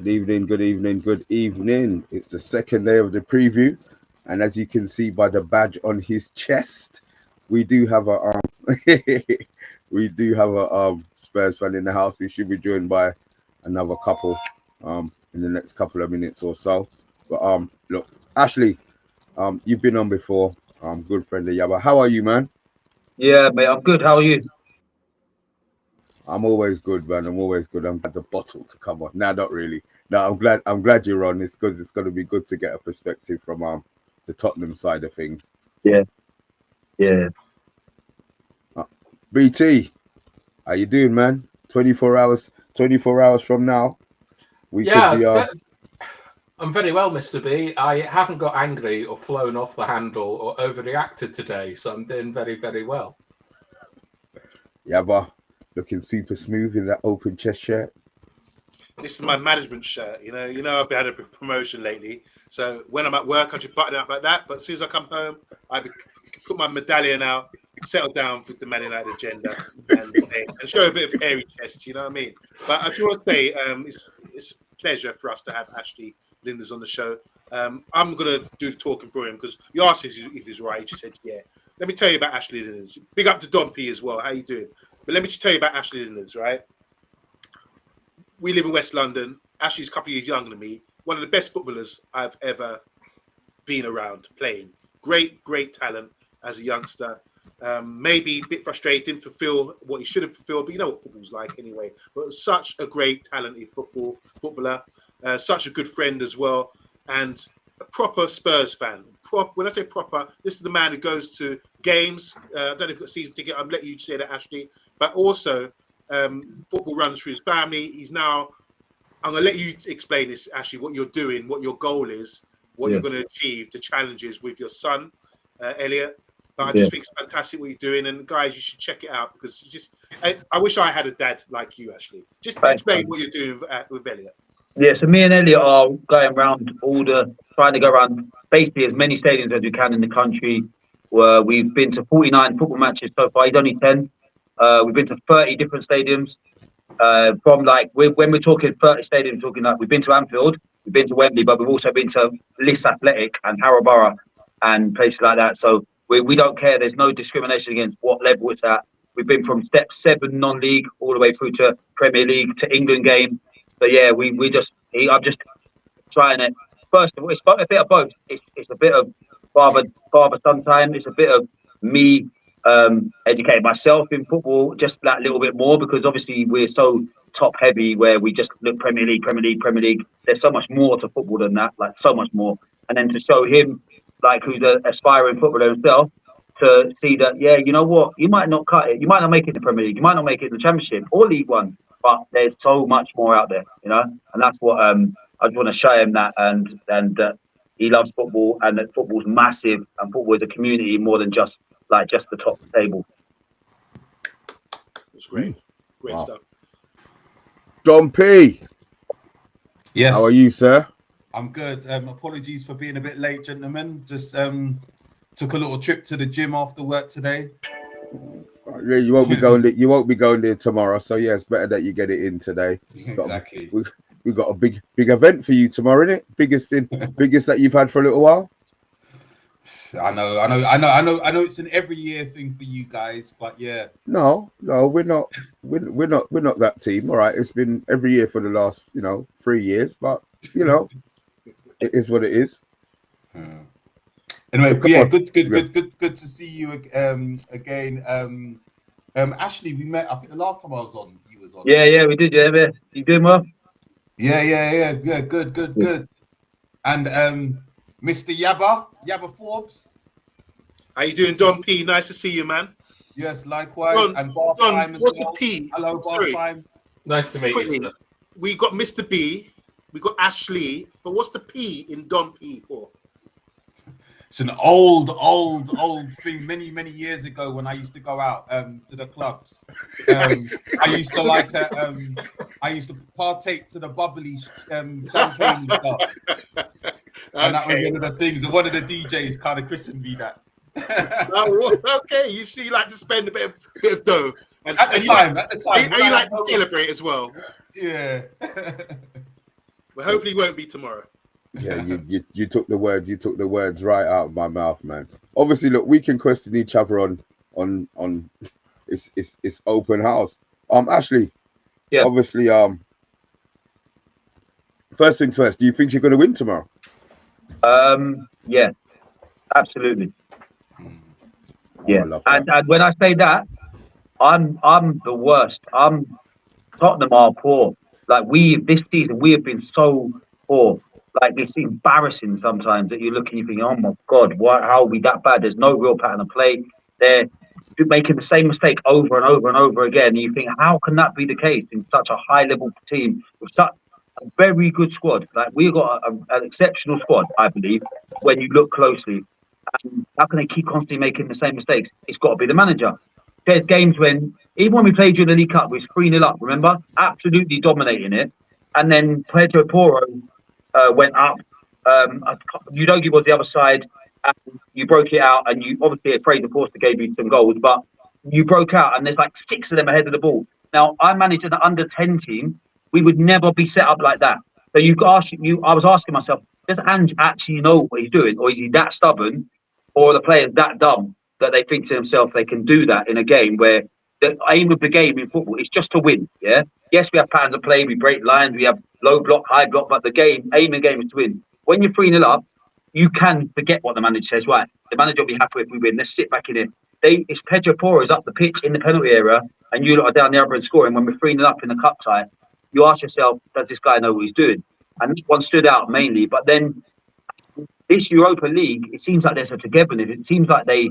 evening, good evening, good evening. It's the second day of the preview, and as you can see by the badge on his chest, we do have a Spurs fan in the house. We should be joined by another couple in the next couple of minutes or so. But look, Ashley, you've been on before. Good friend of Yabba. How are you, man? Yeah, mate, I'm good. How are you? I'm always good, man. I'm always good. I'm glad the bottle to come on. No, not really. No, I'm glad you're on. It's good. It's going to be good to get a perspective from the Tottenham side of things. Yeah. BT, how you doing, man? 24 hours from now, we could be. I'm very well, Mr. B. I haven't got angry or flown off the handle or overreacted today, so I'm doing very, very well. Yabba, looking super smooth in that open chest shirt. This is my management shirt. You know, I've had a promotion lately. So when I'm at work, I just button it up like that. But as soon as I come home, I put my medallion out, settle down with the Man United agenda, and show a bit of hairy chest. You know what I mean? But I just want to say, it's a pleasure for us to have Ashley Linders on the show. I'm gonna do the talking for him because you asked him if he's right. He just said yeah. Let me tell you about Ashley Linders. Big up to Don P as well. How you doing? But let me just tell you about Ashley Linders, right? We live in West London. Ashley's a couple of years younger than me. One of the best footballers I've ever been around playing. Great talent as a youngster. Maybe a bit frustrated, didn't fulfill what he should have fulfilled, but you know what football's like anyway. But such a great, talented footballer. Such a good friend as well. And a proper Spurs fan. When I say proper, this is the man who goes to games. I don't know if you've got a season ticket. I'll let you say that, Ashley. But also, football runs through his family. He's now, I'm going to let you explain this, Ashley, what you're doing, what your goal is, what you're going to achieve, the challenges with your son, Elliot. But I just think it's fantastic what you're doing. And guys, you should check it out because I wish I had a dad like you, Ashley. Just explain what you're doing with Elliot. Yeah, so me and Elliot are going around trying to go around basically as many stadiums as we can in the country. We've been to 49 football matches so far. He's only 10. We've been to 30 different stadiums. From when we're talking 30 stadiums, talking like we've been to Anfield, we've been to Wembley, but we've also been to Liss Athletic and Harrow Borough and places like that. So we don't care. There's no discrimination against what level it's at. We've been from step 7 non-league all the way through to Premier League to England game. So yeah, I'm just trying it. First of all, it's a bit of both. It's a bit of father-son time. It's a bit of me educating myself in football just that little bit more because obviously we're so top-heavy where we just look Premier League. There's so much more to football than that, like so much more. And then to show him, like who's an aspiring footballer himself, to see that, yeah, you know what, you might not cut it. You might not make it in the Premier League. You might not make it in the Championship or League One. But there's so much more out there, you know, and that's what I just want to show him that, and that he loves football, and that football's massive, and football is a community more than just the top table. It's great stuff. Don P. Yes. How are you, sir? I'm good. Apologies for being a bit late, gentlemen. Just took a little trip to the gym after work today. Yeah, you won't be going there. You won't be going there tomorrow. So yeah, it's better that you get it in today. Exactly. We've got a big event for you tomorrow, isn't it? Biggest that you've had for a little while. I know. It's an every year thing for you guys, but yeah. No, we're not. We're not that team. All right, it's been every year for the last 3 years, but it is what it is. Anyway, yeah, good to see you again. Ashley, we met. I think the last time I was on, you was on. Yeah, we did. Yeah, you doing well? Yeah. Good. And Mr. Yabba Forbes. How you doing, Don P? Nice to see you, man. Yes, likewise. And BATHTIME as what's well. The P? Hello, BATHTIME. Nice to meet you, sir. We got Mr. B, we got Ashley, but what's the P in Don P for? It's an old thing. Many years ago, when I used to go out to the clubs, I used to partake to the bubbly champagne stuff, and that was one of the things. And one of the DJs kind of christened me that. Okay, you like to spend a bit of dough, at the time, and you like to celebrate as well. Yeah. Well, hopefully, it won't be tomorrow. Yeah, you took the words right out of my mouth, man. Obviously, look, we can question each other on it's open house. Ashley, Yeah. obviously, first things first, do you think you're going to win tomorrow? Yeah, absolutely. Oh, Yeah, I love that. and when I say that, I'm the worst. Tottenham are poor. Like this season, we have been so poor. Like it's embarrassing sometimes that you look and you think, oh my God, how are we that bad? There's no real pattern of play. They're making the same mistake over and over and over again. And you think, how can that be the case in such a high level team with such a very good squad? Like we've got an exceptional squad, I believe, when you look closely. And how can they keep constantly making the same mistakes? It's got to be the manager. There's games when, even when we played during the League Cup, we was 3-0 up, remember? Absolutely dominating it. And then Pedro Porro went up. Udogie was the other side. And you broke it out, and you obviously Fraser Forster gave you some goals, but you broke out, and there's like 6 of them ahead of the ball. Now, I managed an under-10 team. We would never be set up like that. So I was asking myself, does Ange actually know what he's doing, or is he that stubborn, or are the players that dumb that they think to themselves they can do that in a game where the aim of the game in football is just to win? Yeah. Yes, we have patterns of play, we break lines, we have low block, high block, but the aim of the game is to win. When you're 3-0 up, you can forget what the manager says. Right, the manager will be happy if we win. Let's sit back in it. It's Pedro Porro's up the pitch in the penalty area, and you lot are down the other end scoring. When we're 3-0 up in the cup tie, you ask yourself, does this guy know what he's doing? And this one stood out mainly. But then this Europa League, it seems like there's a togetherness. It seems like they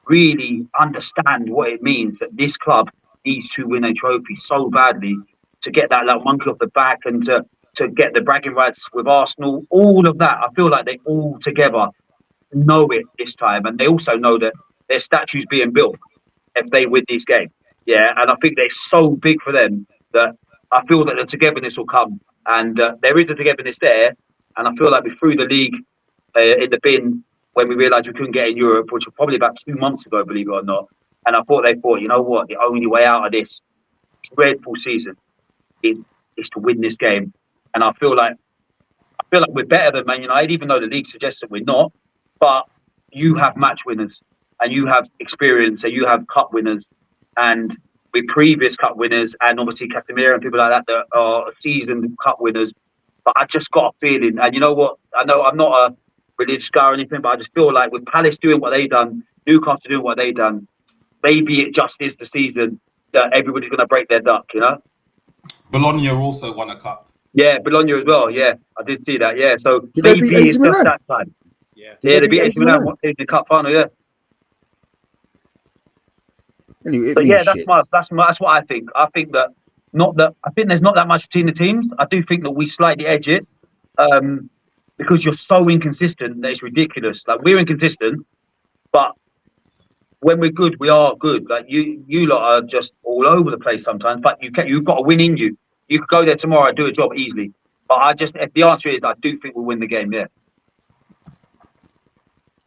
really understand what it means that this club needs to win a trophy so badly to get that like monkey off the back and to get the bragging rights with Arsenal. All of that, I feel like they all together know it this time, and they also know that their statue's being built if they win this game. Yeah, and I think they're so big for them that I feel that the togetherness will come, and there is a togetherness there, and I feel like we threw the league in the bin when we realised we couldn't get in Europe, which was probably about 2 months ago, believe it or not. And I thought they thought, you know what, the only way out of this dreadful season is to win this game. And I feel like we're better than Man United, even though the league suggests that we're not. But you have match winners, and you have experience, and you have cup winners, and with previous cup winners, and obviously Casemiro and people like that are seasoned cup winners. But I just got a feeling, and you know what? I know I'm not a religious guy or anything, but I just feel like with Palace doing what they done, Newcastle doing what they done, maybe it just is the season that everybody's going to break their duck, you know? Bologna also won a cup. Yeah, Bologna as well. Yeah, I did see that. Yeah, so Did they beat maybe AC it's Milan? just that time. Yeah. Yeah, they beat AC Milan in the cup final. Yeah. Anyway, But yeah, that's what I think. I think there's not that much between the teams. I do think that we slightly edge it, because you're so inconsistent that it's ridiculous. Like we're inconsistent, but when we're good, we are good. Like you lot are just all over the place sometimes. But you've got a win in you. You could go there tomorrow and do a job easily. But if the answer is, I do think we'll win the game. Yeah.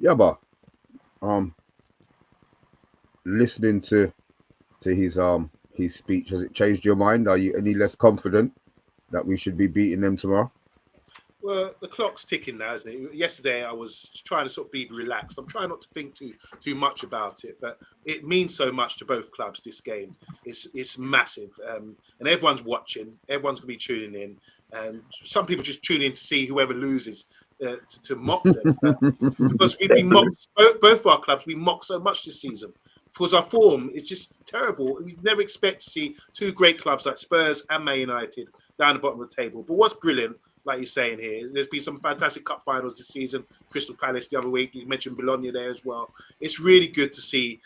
YABBA, listening to his speech, has it changed your mind? Are you any less confident that we should be beating them tomorrow? Well, the clock's ticking now, isn't it? Yesterday, I was trying to sort of be relaxed. I'm trying not to think too much about it, but it means so much to both clubs. This game, it's massive, and everyone's watching. Everyone's gonna be tuning in, and some people just tune in to see whoever loses to mock them because we've been mocked. Both of our clubs we mocked so much this season because our form is just terrible. We never expect to see two great clubs like Spurs and Man United down the bottom of the table. But what's brilliant, like you're saying here, there's been some fantastic cup finals this season. Crystal Palace the other week. You mentioned Bologna there as well. It's really good to see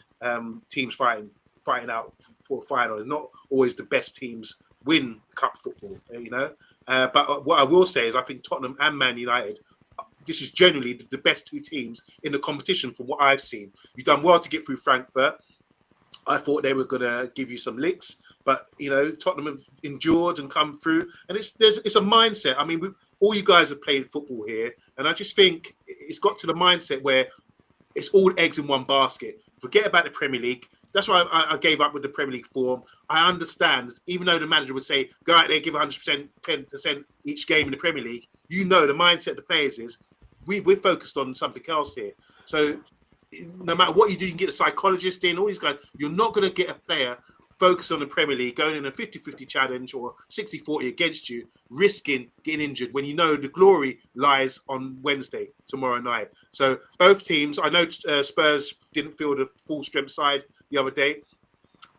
teams fighting out for a final. And not always the best teams win cup football, you know. But what I will say is I think Tottenham and Man United, this is generally the best two teams in the competition from what I've seen. You've done well to get through Frankfurt. I thought they were going to give you some licks, but you know Tottenham have endured and come through, and it's a mindset. I mean, all you guys have played football here, and I just think it's got to the mindset where it's all eggs in one basket. Forget about the Premier League. That's why I gave up with the Premier League form. I understand, even though the manager would say, go out there, give 100%, 10% each game in the Premier League, you know the mindset of the players is, we're focused on something else here. So no matter what you do, you can get a psychologist in, all these guys, you're not going to get a player focused on the Premier League, going in a 50-50 challenge or 60-40 against you, risking getting injured when you know the glory lies on Wednesday, tomorrow night. So both teams, I know Spurs didn't field a full strength side the other day,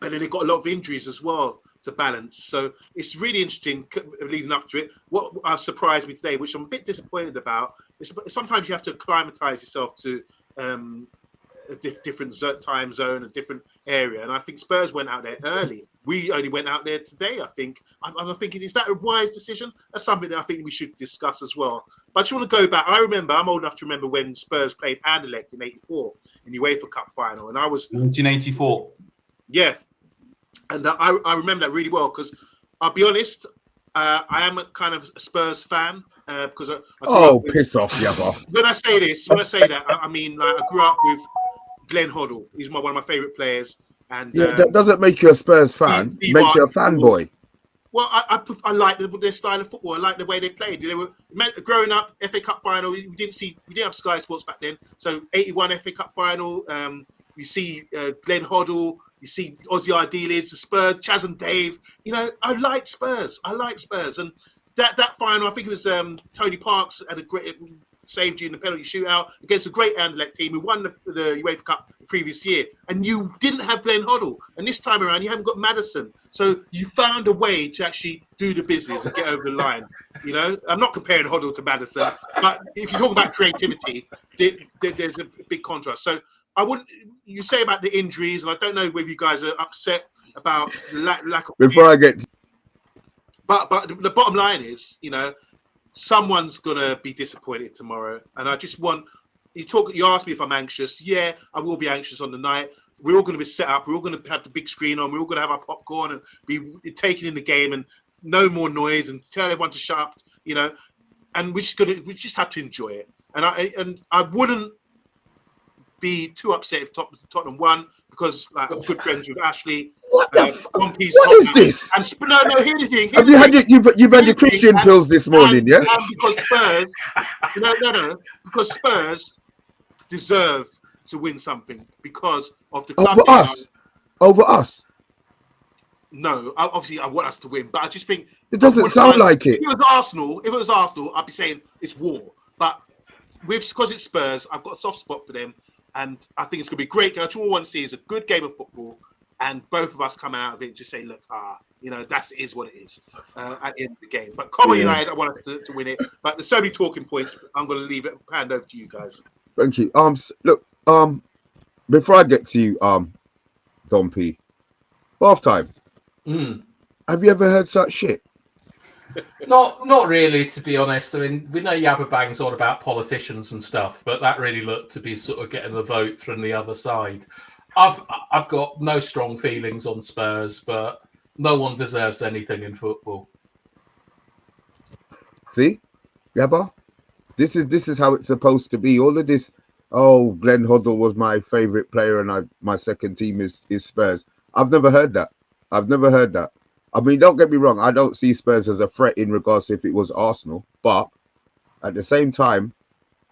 and then they got a lot of injuries as well to balance. So it's really interesting leading up to it. What surprised me today, which I'm a bit disappointed about, is sometimes you have to acclimatise yourself to a different time zone, a different area. And I think Spurs went out there early. We only went out there today, I think. I'm thinking, is that a wise decision? That's something that I think we should discuss as well. But I just want to go back. I'm old enough to remember when Spurs played Anderlecht in '84 in the UEFA Cup final. And I was... 1984. Yeah. And I remember that really well because I'll be honest, I am a kind of Spurs fan because I grew up with, piss off, Yabba. When I say that, I mean, like, I grew up with Glenn Hoddle. He's one of my favourite players. And that doesn't make you a Spurs fan. It makes you a fanboy. Well, I like their style of football. I like the way they played. They were growing up, FA Cup final. We didn't have Sky Sports back then. So '81 FA Cup final. You see Glenn Hoddle. You see Ozzy Ardiles, the Spurs, Chaz and Dave. You know, I like Spurs. And that final, I think it was Tony Parks had a great saved you in the penalty shootout against a great Anderlecht team who won the UEFA Cup the previous year. And you didn't have Glenn Hoddle. And this time around, you haven't got Maddison. So you found a way to actually do the business and get over the line. You know, I'm not comparing Hoddle to Maddison, but if you talk about creativity, there's a big contrast. So I wouldn't. You say about the injuries, and I don't know whether you guys are upset about the lack of. Before I get, but the bottom line is, you know, someone's gonna be disappointed tomorrow, and I just want you asked me if I'm anxious. Yeah, I will be anxious on the night. We're all going to be set up. We're all going to have the big screen on. We're all going to have our popcorn and be taking in the game, and no more noise, and tell everyone to shut up. You know, and we just have to enjoy it. And I wouldn't be too upset if Tottenham won because, like, I'm good friends with Ashley. What the what is this? And no, here's the thing. Have you had you've had your Christian pills this morning, yeah? Because Spurs, no, because Spurs deserve to win something because of the club. Over us. No, obviously I want us to win, but I just think it doesn't sound like it. If it was Arsenal, I'd be saying it's war. But because it's Spurs, I've got a soft spot for them, and I think it's going to be a great game. All I want to see is a good game of football, and both of us coming out of it just say, look, that is what it is at the end of the game. But Common United, I want us to win it. But there's so many talking points. I'm going to leave it hand over to you guys. Thank you. Look, before I get to you, Don P, BATHTIME. Have you ever heard such shit? Not really, to be honest. I mean, we know Yabba bangs on about politicians and stuff, but that really looked to be sort of getting the vote from the other side. I've got no strong feelings on Spurs, but no one deserves anything in football. See, Yabba, this is how it's supposed to be. All of this. Oh, Glenn Hoddle was my favorite player, and my second team is Spurs. I've never heard that. I mean, don't get me wrong. I don't see Spurs as a threat in regards to if it was Arsenal, but at the same time,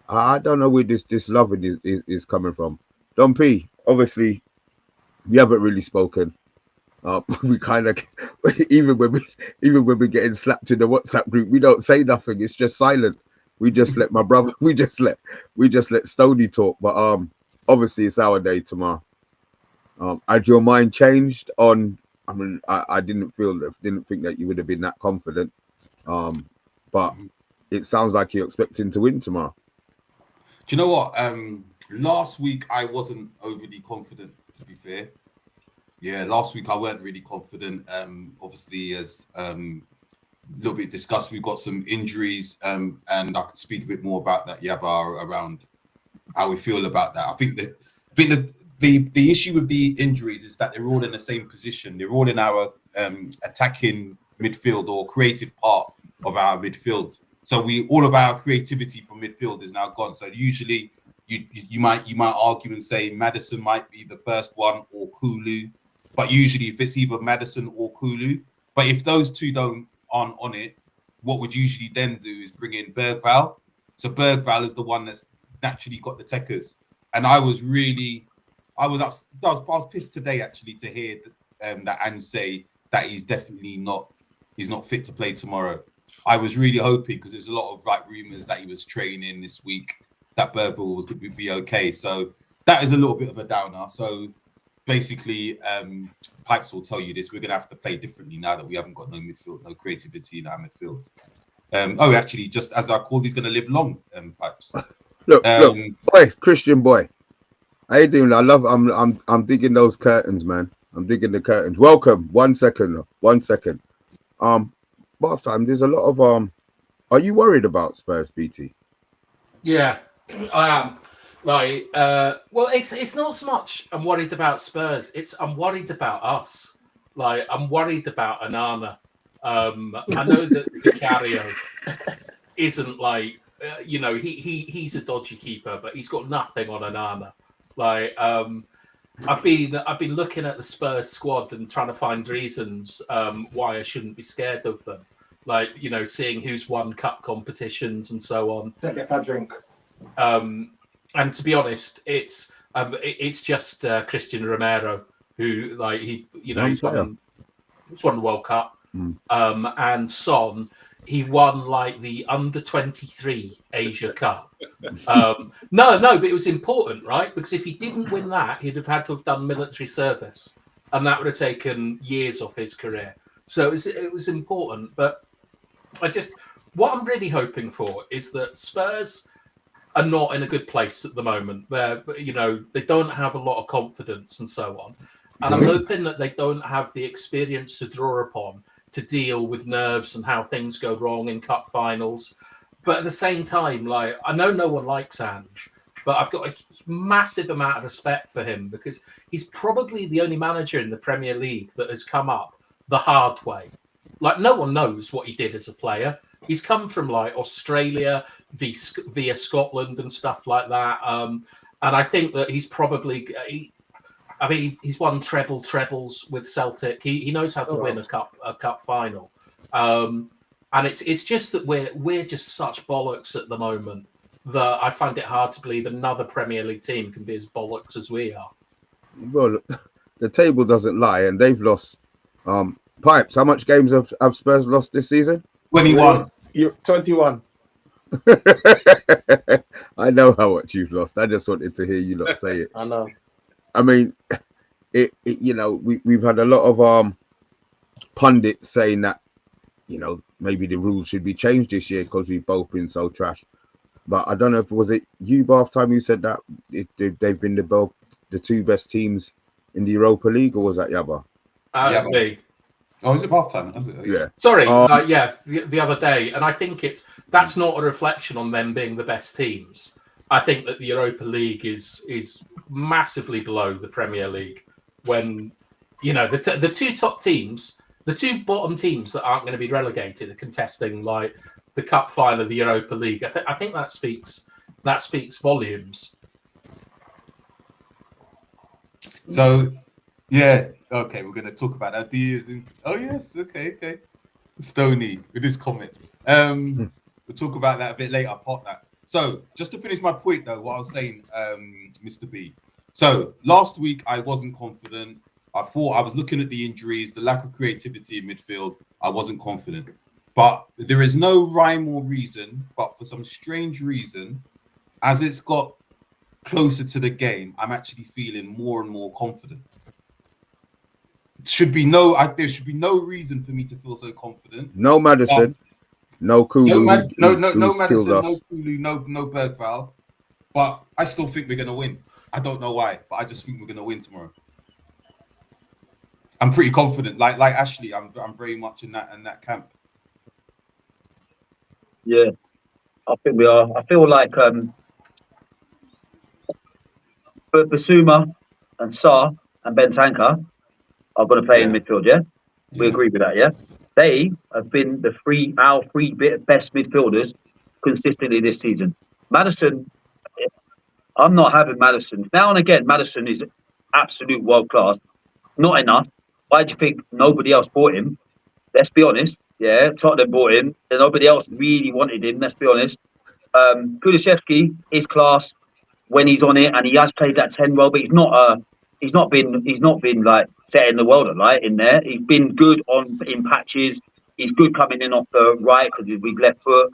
I don't know where this loving is coming from. Don P, obviously, we haven't really spoken. We kind of even when we're getting slapped in the WhatsApp group, we don't say nothing. It's just silent. We just let my brother. We just let Stoney talk. But obviously, it's our day tomorrow. Had your mind changed on? I mean, I didn't think that you would have been that confident. But it sounds like you're expecting to win tomorrow. Do you know what? Last week I wasn't overly confident, to be fair. Yeah, last week I weren't really confident. Obviously, as a little bit discussed, we've got some injuries, and I could speak a bit more about that, Yabba, around how we feel about that. I think the issue with the injuries is that they're all in the same position. They're all in our attacking midfield or creative part of our midfield. So all of our creativity from midfield is now gone. So usually you might argue and say Maddison might be the first one or Kulu, but usually if it's either Maddison or Kulu, but if those two aren't on it, what would usually then do is bring in Bergvall. So Bergvall is the one that's naturally got the techers, and I was pissed today actually to hear that Ange say that he's definitely not fit to play tomorrow. I was really hoping, because there's a lot of like rumors that he was training this week, that Bergvall was going to be okay. So that is a little bit of a downer. So basically, Pipes will tell you this: we're going to have to play differently now that we haven't got no midfield, no creativity in our midfield. Actually, just as I called, he's going to live long. Pipes. Look, boy, Christian boy. How you doing? I'm digging those curtains, man. I'm digging the curtains. Welcome. 1 second. Bath-time. There's a lot of Are you worried about Spurs, BT? Yeah, I am. Like, well, it's not so much I'm worried about Spurs. I'm worried about us. Like, I'm worried about Onana. I know that Vicario isn't like, he's a dodgy keeper, but he's got nothing on Onana. Like, I've been looking at the Spurs squad and trying to find reasons why I shouldn't be scared of them. Like, seeing who's won cup competitions and so on. Don't get that drink. And to be honest, it's just Christian Romero who, like, he's won the World Cup. And Son, he won like the under-23 Asia Cup. No, but it was important, right? Because if he didn't win that, he'd have had to have done military service, and that would have taken years off his career. So it was important. But what I'm really hoping for is that Spurs are not in a good place at the moment. They don't have a lot of confidence and so on. And I'm hoping that they don't have the experience to draw upon to deal with nerves and how things go wrong in cup finals. But at the same time, like, I know no one likes Ange, but I've got a massive amount of respect for him because he's probably the only manager in the Premier League that has come up the hard way. Like, no one knows what he did as a player. He's come from like Australia via Scotland and stuff like that. And I think that he's probably, he's won trebles with Celtic. He knows how to win a cup final. And it's just that we're just such bollocks at the moment that I find it hard to believe another Premier League team can be as bollocks as we are. Well, the table doesn't lie, and they've lost. Pipes, how much games have Spurs lost this season? 21. You're 21. I know how much you've lost. I just wanted to hear you not say it. I know. I mean, we've had a lot of pundits saying that, maybe the rules should be changed this year because we've both been so trash. But I don't know if was it you, Bath-time, you said that they've been the two best teams in the Europa League, or was that Yabba? That's me. Oh, is it Bath-time? Yeah. Sorry, the other day, and I think that's not a reflection on them being the best teams. I think that the Europa League is massively below the Premier League. When the two top teams, the two bottom teams that aren't going to be relegated, are contesting like the cup final of the Europa League. I think that speaks volumes. So, yeah. Okay, we're going to talk about ideas. Oh, yes. Okay. Stoney with his comment. We'll talk about that a bit later, part that. So, just to finish my point, though, what I was saying, Mr. B. So, last week, I wasn't confident. I thought I was looking at the injuries, the lack of creativity in midfield. I wasn't confident. But there is no rhyme or reason, but for some strange reason, as it's got closer to the game, I'm actually feeling more and more confident. There should be no reason for me to feel so confident. No Maddison, no Kulu, no Maddison, no Kulu, no Bergvall. But I still think we're gonna win. I don't know why, but I just think we're gonna win tomorrow. I'm pretty confident. Like Ashley, I'm very much in that camp. Yeah, I think we are. I feel like Basuma and Sarr and Bentancur are going to play in midfield, yeah? We agree with that, yeah? They have been our three best midfielders consistently this season. Maddison, I'm not having Maddison. Now and again, Maddison is absolute world class. Not enough. Why do you think nobody else bought him? Let's be honest. Yeah, Tottenham bought him. And nobody else really wanted him. Let's be honest. Kulusevski is class when he's on it, and he has played that 10 well, but he's not been like setting the world alight in there. He's been good in patches. He's good coming in off the right because we've left foot.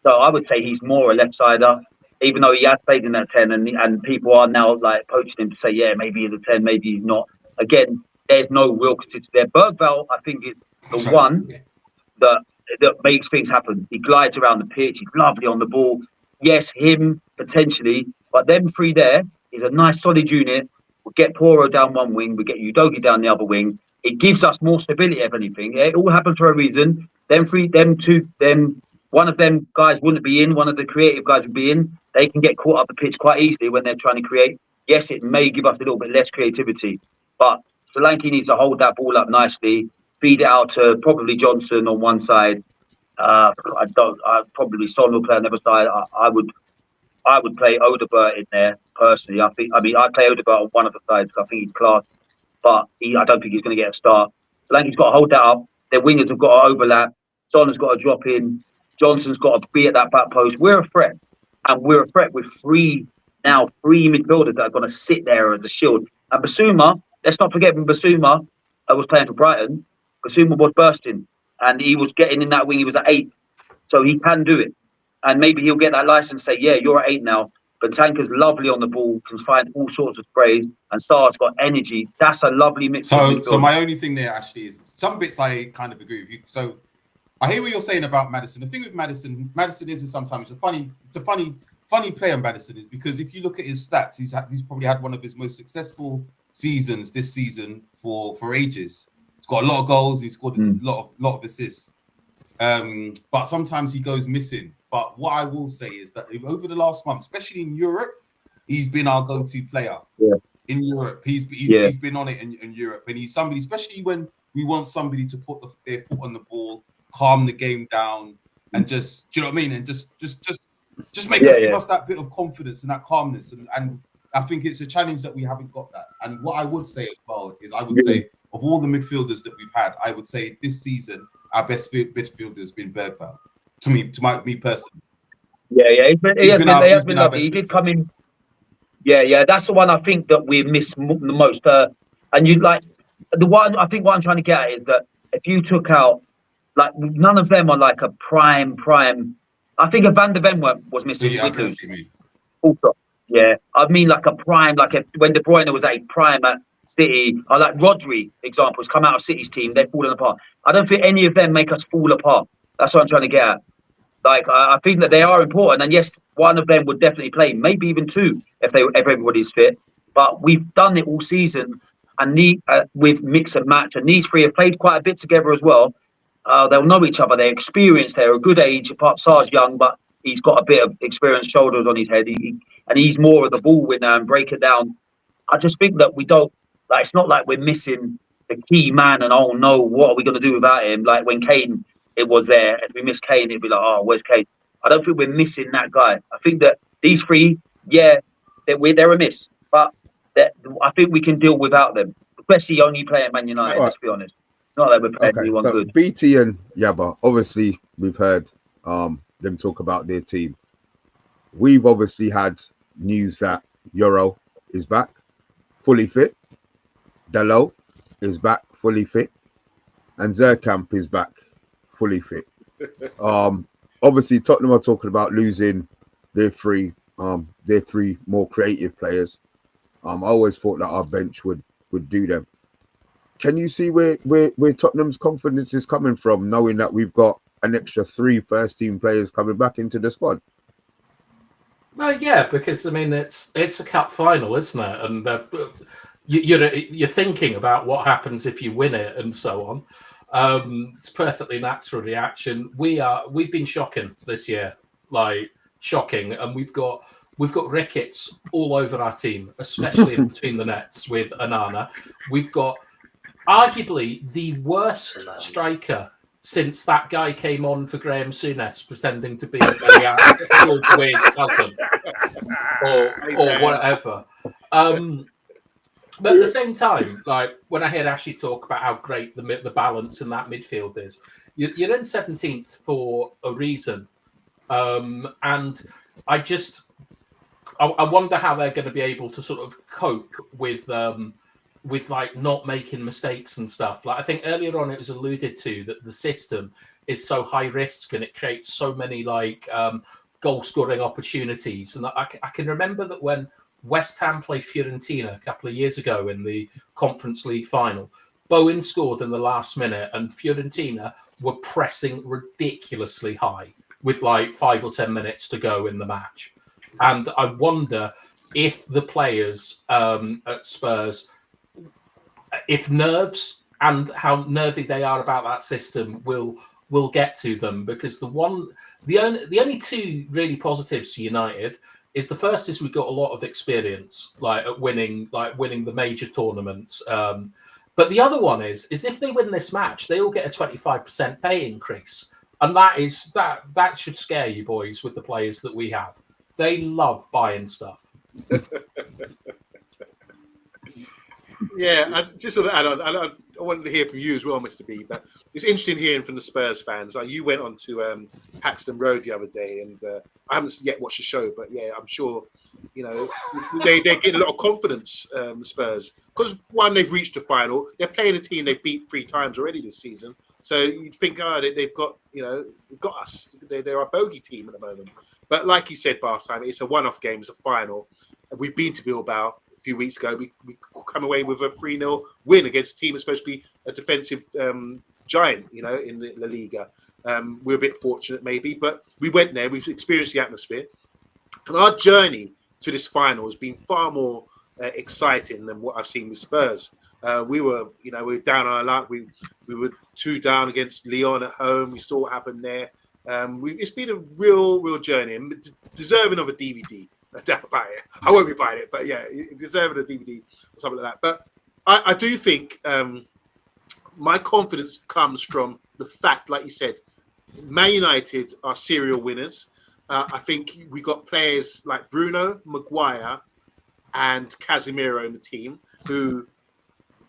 So I would say he's more a left sider, even though he has played in that 10, and people are now like poaching him to say, yeah, maybe he's a 10, maybe he's not. Again, there's no real consistency there. Bergvall, I think, is the one that makes things happen. He glides around the pitch. He's lovely on the ball. Yes, him potentially, but them three there is a nice solid unit. We'll get Poro down one wing. We get Udogi down the other wing. It gives us more stability, if anything. Yeah, it all happens for a reason. One of them guys wouldn't be in. One of the creative guys would be in. They can get caught up the pitch quite easily when they're trying to create. Yes, it may give us a little bit less creativity, but Solanke needs to hold that ball up nicely, feed it out to probably Johnson on one side. Probably Son will play on the other side. I would play Odegaard in there personally. I'd play Odegaard on one of the sides because I think he's class, but I don't think he's going to get a start. Solanke's got to hold that up. Their wingers have got to overlap. Son has got to drop in. Johnson's got to be at that back post. We're a threat, and we're a threat with three midfielders that are going to sit there as a shield. And Basuma, let's not forget when Basuma was playing for Brighton, Basuma was bursting, and he was getting in that wing. He was at 8, so he can do it. And maybe he'll get that license and say, yeah, you're at 8 now. But Tanker's lovely on the ball, can find all sorts of sprays, and Sarr's got energy. That's a lovely mix. So my only thing there actually is some bits I kind of agree with you. So I hear what you're saying about Maddison. The thing with Maddison is sometimes it's a funny player. Maddison is because if you look at his stats, he's probably had one of his most successful seasons this season for ages. He's got a lot of goals. He's scored a lot of assists. But sometimes he goes missing. But what I will say is that over the last month, especially in Europe, he's been our go-to player. Yeah. In Europe, he's been on it in Europe, and he's somebody, especially when we want somebody to put their foot on the ball, calm the game down, and just, do you know what I mean? And just make us give us that bit of confidence and that calmness. And I think it's a challenge that we haven't got that. And what I would say as well is, I would say of all the midfielders that we've had, I would say this season our best midfielder has been Bergvall. To me personally. Yeah. He has been lovely. He did come in. Yeah. That's the one I think that we miss the most. And you'd like the one. I think what I'm trying to get at is that if you took out, like, none of them are like a prime. I think a Van de Ven was missing. Yeah, I see me. Also, yeah. I mean, like a prime, like when De Bruyne was a prime at City. I like Rodri. Examples come out of City's team. They've fallen apart. I don't think any of them make us fall apart. That's what I'm trying to get at. Like, I think that they are important, and yes, one of them would definitely play, maybe even two if everybody's fit. But we've done it all season, and with mix and match, and these three have played quite a bit together as well. They'll know each other. They're experienced. They're a good age. Apart Sarr's young, but he's got a bit of experienced shoulders on his head. He's more of the ball winner and break it down. I just think that we don't. Like, it's not like we're missing the key man, and oh no, what are we going to do without him? Like when Kane. It was there. If we miss Kane, it'd be like, oh, where's Kane? I don't think we're missing that guy. I think that these three, they're a miss. But I think we can deal without them. Especially only playing Man United, let's be honest. Not that we're playing anyone good. BT and Yabba, obviously, we've heard them talk about their team. We've obviously had news that YORO is back, fully fit. DALOT is back, fully fit. And ZIRKZEE is back, fully fit. Obviously Tottenham are talking about losing their three more creative players. I always thought that our bench would do them. Can you see where Tottenham's confidence is coming from, knowing that we've got an extra 3 first-team players coming back into the squad? Yeah, because I mean it's a cup final, isn't it? And you're thinking about what happens if you win it and so on. It's perfectly natural reaction. We've been shocking this year, like shocking, and we've got rickets all over our team, especially in between the nets with Onana. We've got arguably the worst striker since that guy came on for Graham Souness pretending to be George Weah's cousin. or whatever. But at the same time, like when I hear Ashley talk about how great the balance in that midfield is, you're in 17th for a reason, and I wonder how they're going to be able to sort of cope with like not making mistakes and stuff. Like I think earlier on it was alluded to that the system is so high risk and it creates so many like goal scoring opportunities. And I can remember that when West Ham played Fiorentina a couple of years ago in the Conference League final, Bowen scored in the last minute and Fiorentina were pressing ridiculously high with like 5 or 10 minutes to go in the match. And I wonder if the players at Spurs, if nerves and how nervy they are about that system will get to them, because the only two really positives to United is the first is we've got a lot of experience like at winning the major tournaments. But the other one is if they win this match, they all get a 25% pay increase. And that should scare you boys with the players that we have. They love buying stuff. Yeah, I just want to add on. I wanted to hear from you as well, Mr. B. But it's interesting hearing from the Spurs fans. Like you went on to Paxton Road the other day, and I haven't yet watched the show, but yeah, I'm sure they're getting a lot of confidence. Spurs, because one, they've reached the final. They're playing a team they've beat 3 times already this season. So you'd think, they've got they've got us. They're a bogey team at the moment. But like you said, BATHTIME, it's a one-off game. It's a final. We've been to Bilbao a few weeks ago. We come away with a 3-0 win against a team that's supposed to be a defensive giant, in the La Liga. We're a bit fortunate maybe, but we went there. We've experienced the atmosphere. And our journey to this final has been far more exciting than what I've seen with Spurs. We were down on our luck. We were 2 down against Lyon at home. We saw what happened there. It's been a real journey and deserving of a DVD. I doubt about it. I won't be buying it, but yeah, deserving a DVD or something like that. But I do think my confidence comes from the fact, like you said, Man United are serial winners. I think we got players like Bruno, Maguire, and Casemiro in the team who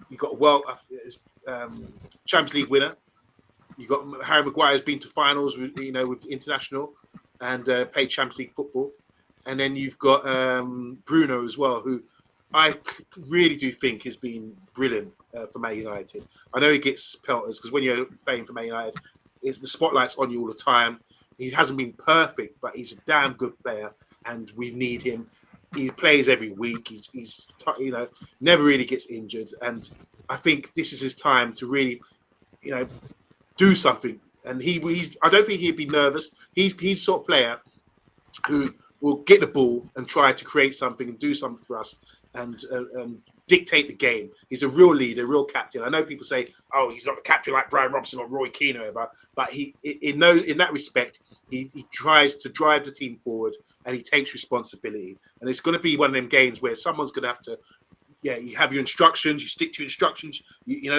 you got Champions League winner. You got Harry Maguire has been to finals with international and played Champions League football, and then you've got Bruno as well, who I really do think has been brilliant for Man United. I know he gets pelters because when you're playing for Man United, the spotlight's on you all the time. He hasn't been perfect, but he's a damn good player, and we need him. He plays every week. He's never really gets injured, and I think this is his time to really, do something. And I don't think he'd be nervous. He's the sort of player who will get the ball and try to create something and do something for us and dictate the game. He's a real leader, real captain. I know people say, "Oh, he's not a captain like Brian Robson or Roy Keane or whatever," but in that respect, he tries to drive the team forward and he takes responsibility. And it's going to be one of them games where someone's going to have to, you have your instructions, you stick to your instructions. You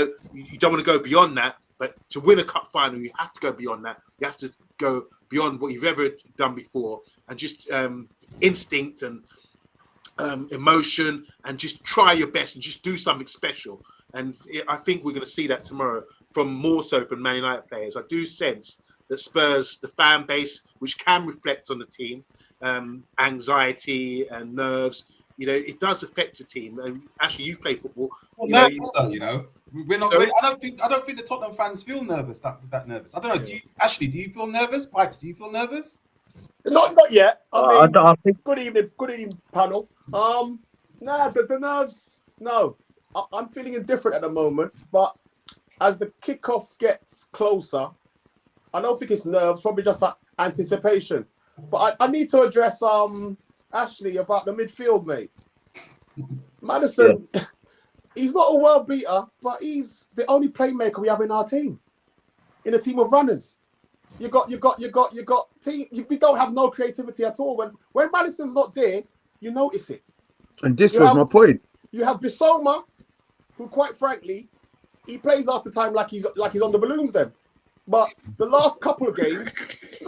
don't want to go beyond that. But to win a cup final, you have to go beyond that. You have to go beyond what you've ever done before, and just instinct and emotion, and just try your best and just do something special. And I think we're going to see that tomorrow, more so from Man United players. I do sense that Spurs, the fan base, which can reflect on the team, anxiety and nerves, it does affect the team. And actually, you play football. We're not. I don't think the Tottenham fans feel nervous. That nervous. I don't know. Do you feel nervous? Pipes, do you feel nervous? Not yet. I think. Good evening, panel. The nerves. No, I'm feeling indifferent at the moment. But as the kickoff gets closer, I don't think it's nerves. Probably just anticipation. But I need to address Ashley about the midfield, mate. Maddison. Yeah. He's not a world beater, but he's the only playmaker we have in our team. In a team of runners, you got team. We don't have no creativity at all. When Maddison's not there, you notice it. And this was my point. You have Bissouma, who, quite frankly, he plays half the time like he's on the balloons. Then, but the last couple of games,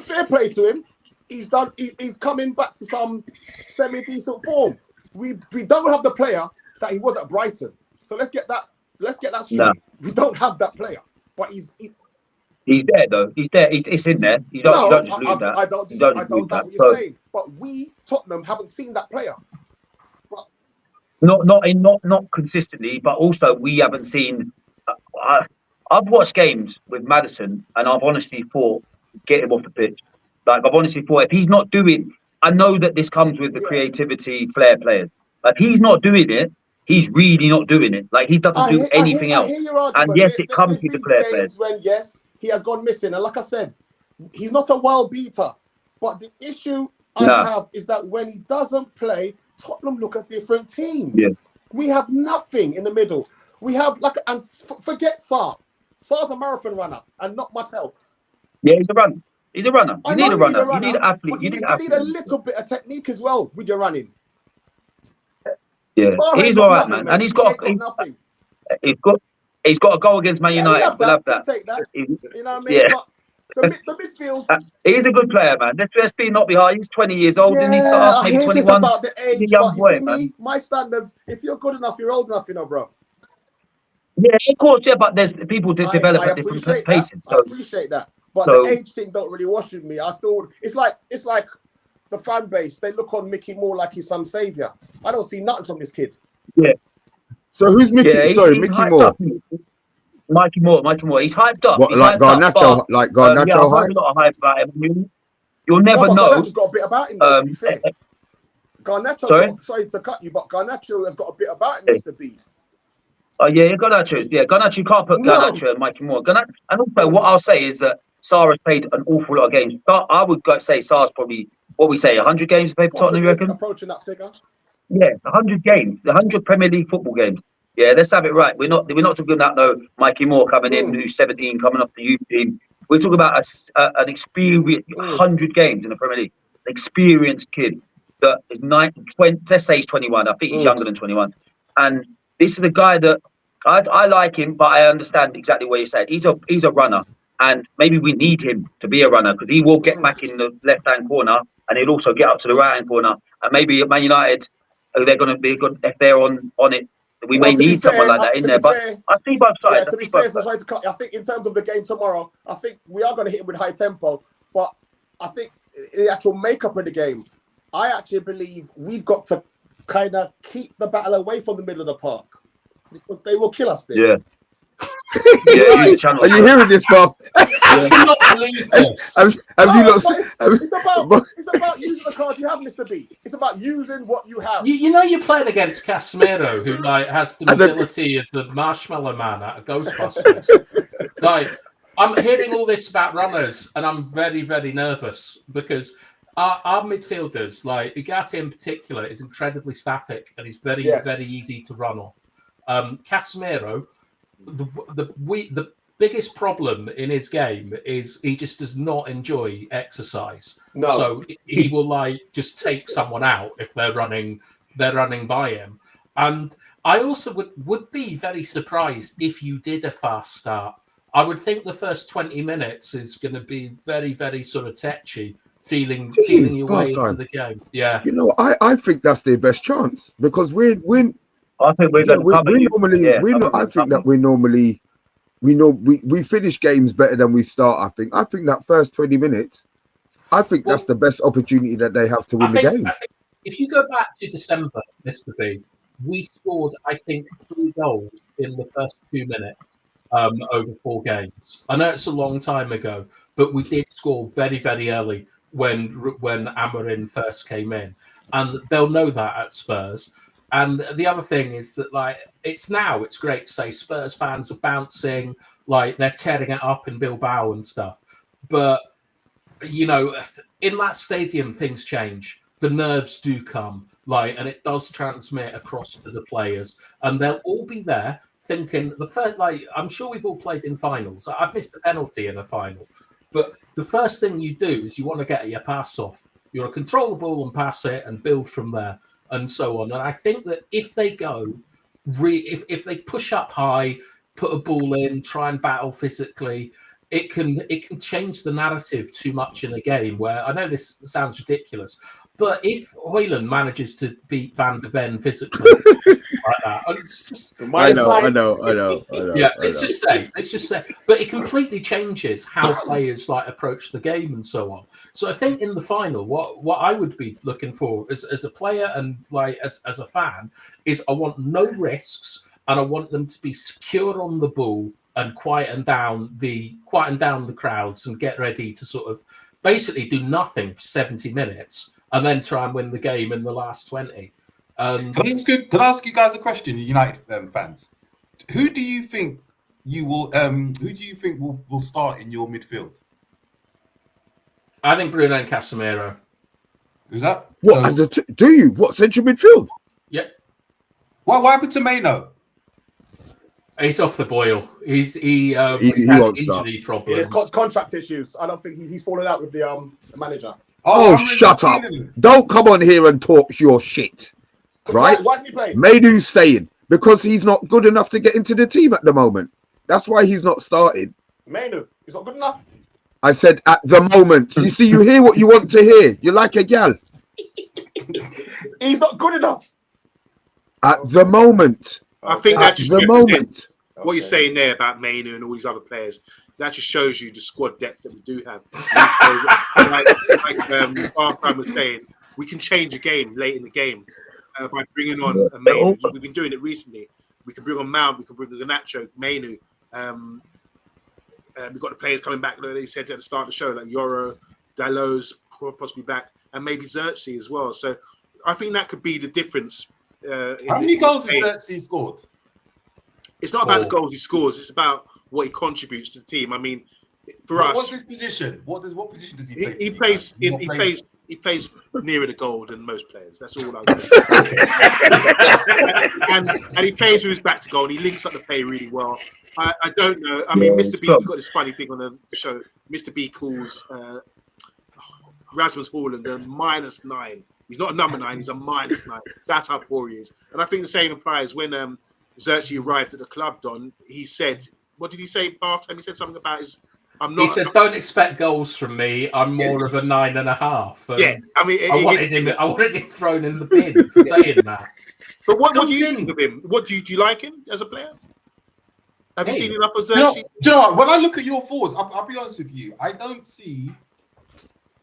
fair play to him, He's coming back to some semi-decent form. We don't have the player that he was at Brighton. So let's get that straight. No. We don't have that player, but he's there though. He's there. It's in there. You don't just lose that. I don't You doubt just lose that. what you're saying. But we, Tottenham, haven't seen that player. But Not consistently, but also we haven't seen. I've watched games with Maddison, and I've honestly thought get him off the pitch. Like I've honestly thought if he's not doing, I know that this comes with the creativity, flair players. But if he's not doing it, he's really not doing it. Like he doesn't do anything else. I hear your argument. And yes, it comes with the flair players. When yes, he has gone missing, and like I said, he's not a world beater. But the issue I have is that when he doesn't play, Tottenham look a different team. Yeah. We have nothing in the middle. We have and forget Sarr. Sarr's a marathon runner and not much else. Yeah, he's a runner. He's a runner. You need a runner. You need an athlete. You need a little bit of technique as well with your running. Yeah, he's all right, man. And he's got nothing. He's got a goal against Man United. We'll have that. We'll take that. You know what I mean? Yeah. But the midfield. He's a good player, man. Let's not be hard. He's 20 years old, and he's I hear 21. this about the age, He's a young boy, you see me, my standards. If you're good enough, you're old enough, you know, bro. Yeah, of course, yeah, but there's people that develop at different paces. I appreciate that, but the age thing don't really wash with me. It's like the fan base. They look on Mickey Moore like he's some savior. I don't see nothing from this kid. Yeah. So who's Mickey? Yeah, Sorry, Mickey Moore. Mikey Moore. He's hyped up. What, he's like Garnacho? Yeah, I've heard a lot of hype about him. You'll never know. Garnacho's got a bit about him, though, to be fair. Sorry to cut you, but Garnacho has got a bit about him, Mr. B. Oh yeah, Garnacho. Yeah, Garnacho can't put Garnacho and Mikey Moore. And also, what I'll say is that Sarr has played an awful lot of games. I would say Sarr's probably, what we say, 100 games played for Tottenham, you reckon? Approaching that figure. Yeah, 100 games, 100 Premier League football games. Yeah, let's have it right. We're not talking about Mikey Moore coming in, who's 17, coming off the youth team. We're talking about an experienced 100 games in the Premier League. An experienced kid that is 20, let's say he's 21. I think he's younger than 21. And this is a guy that I like him, but I understand exactly what you said. He's a runner, and maybe we need him to be a runner because he will get back in the left-hand corner, and he'll also get up to the right-hand corner. And maybe at Man United, they're going to be good if they're on it. We may need someone like that in there, but I see both sides. Yeah, to be fair, so sorry to cut you. I think in terms of the game tomorrow, I think we are going to hit him with high tempo, but I think the actual makeup of the game, I actually believe we've got to kind of keep the battle away from the middle of the park because they will kill us there. Yeah. Are you hearing this, Bob? I cannot believe this. It's about using the card you have, Mr. B. It's about using what you have. You know you're playing against Casemiro, who has the mobility of the Marshmallow Man out of Ghostbusters. I'm hearing all this about runners, and I'm very, very nervous because our midfielders, like Ugarte in particular, is incredibly static and he's very, very easy to run off. Casemiro, the biggest problem in his game is he just does not enjoy exercise. No. So he will just take someone out if they're running by him. And I also would be very surprised if you did a fast start. I would think the first 20 minutes is going to be very, very sort of tetchy, feeling your way into the game. Yeah. You know, I think that's their best chance because I think we finish games better than we start. I think that first 20 minutes, that's the best opportunity that they have to win the game. I think if you go back to December, Mr. B, we scored, I think, 3 goals in the first 2 minutes over 4 games. I know it's a long time ago, but we did score very, very early when Amorim first came in. And they'll know that at Spurs. And the other thing is that, it's great to say Spurs fans are bouncing, they're tearing it up in Bilbao and stuff. But, in that stadium, things change. The nerves do come, and it does transmit across to the players. And they'll all be there thinking, I'm sure we've all played in finals. I've missed a penalty in a final. But the first thing you do is you want to get your pass off. You want to control the ball and pass it and build from there. And so on. And I think that if they go, if they push up high, put a ball in, try and battle physically, it can change the narrative too much in a game. Where I know this sounds ridiculous, but if Højlund manages to beat Van de Ven physically like that, it's just, I know. yeah, let's just say, but it completely changes how players like approach the game and so on. So I think in the final, what I would be looking for as a player and like as a fan is I want no risks and I want them to be secure on the ball and quieten down the crowds and get ready to sort of basically do nothing for 70 minutes and then try and win the game in the last 20. Can I ask you guys a question, United fans? Who do you think will start in your midfield? I think Bruno and Casemiro. Who's that? What do you? What central midfield? Yep. What happened to Maino? He's off the boil. He's had injury problems. There's contract issues. I don't think he's fallen out with the manager. Oh, shut up! Don't come on here and talk your shit. Right? Why isn't he playing? Mainoo's staying because he's not good enough to get into the team at the moment. That's why he's not starting. Mainoo, he's not good enough. I said at the moment. You see, you hear what you want to hear. You're like a gal. He's not good enough. At the moment. I think At that just the moment. what you're saying there about Mainoo and all these other players. That just shows you the squad depth that we do have. like Arthur was saying, we can change a game late in the game by bringing on a Mainoo. We've been doing it recently. We can bring on Mount, we can bring on Garnacho, Mainoo. We've got the players coming back. They said at the start of the show, like YORO, DALOT's possibly back, and maybe ZIRKZEE as well. So I think that could be the difference. How many goals has ZIRKZEE scored? It's not about the goals he scores. It's about what he contributes to the team. I mean, for us, what's his position? What position does he play? He plays nearer the goal than most players. That's all I know. and he plays with his back to goal, and he links up the play really well. I don't know. I mean, Mr. B got this funny thing on the show. Mr. B calls Rasmus Højlund a -9. He's not a number 9. He's a -9. That's how poor he is. And I think the same applies when ZIRKZEE arrived at the club. Don, he said, "What did he say after time?" He said something about his. He said, "Don't expect goals from me. I'm more of a 9.5." Yeah, I mean, I wanted him thrown in the bin for saying that. But what do you think of him? What do you like him as a player? Have you seen enough of ZIRKZEE? Do you know what? When I look at your forwards, I'll be honest with you. I don't see.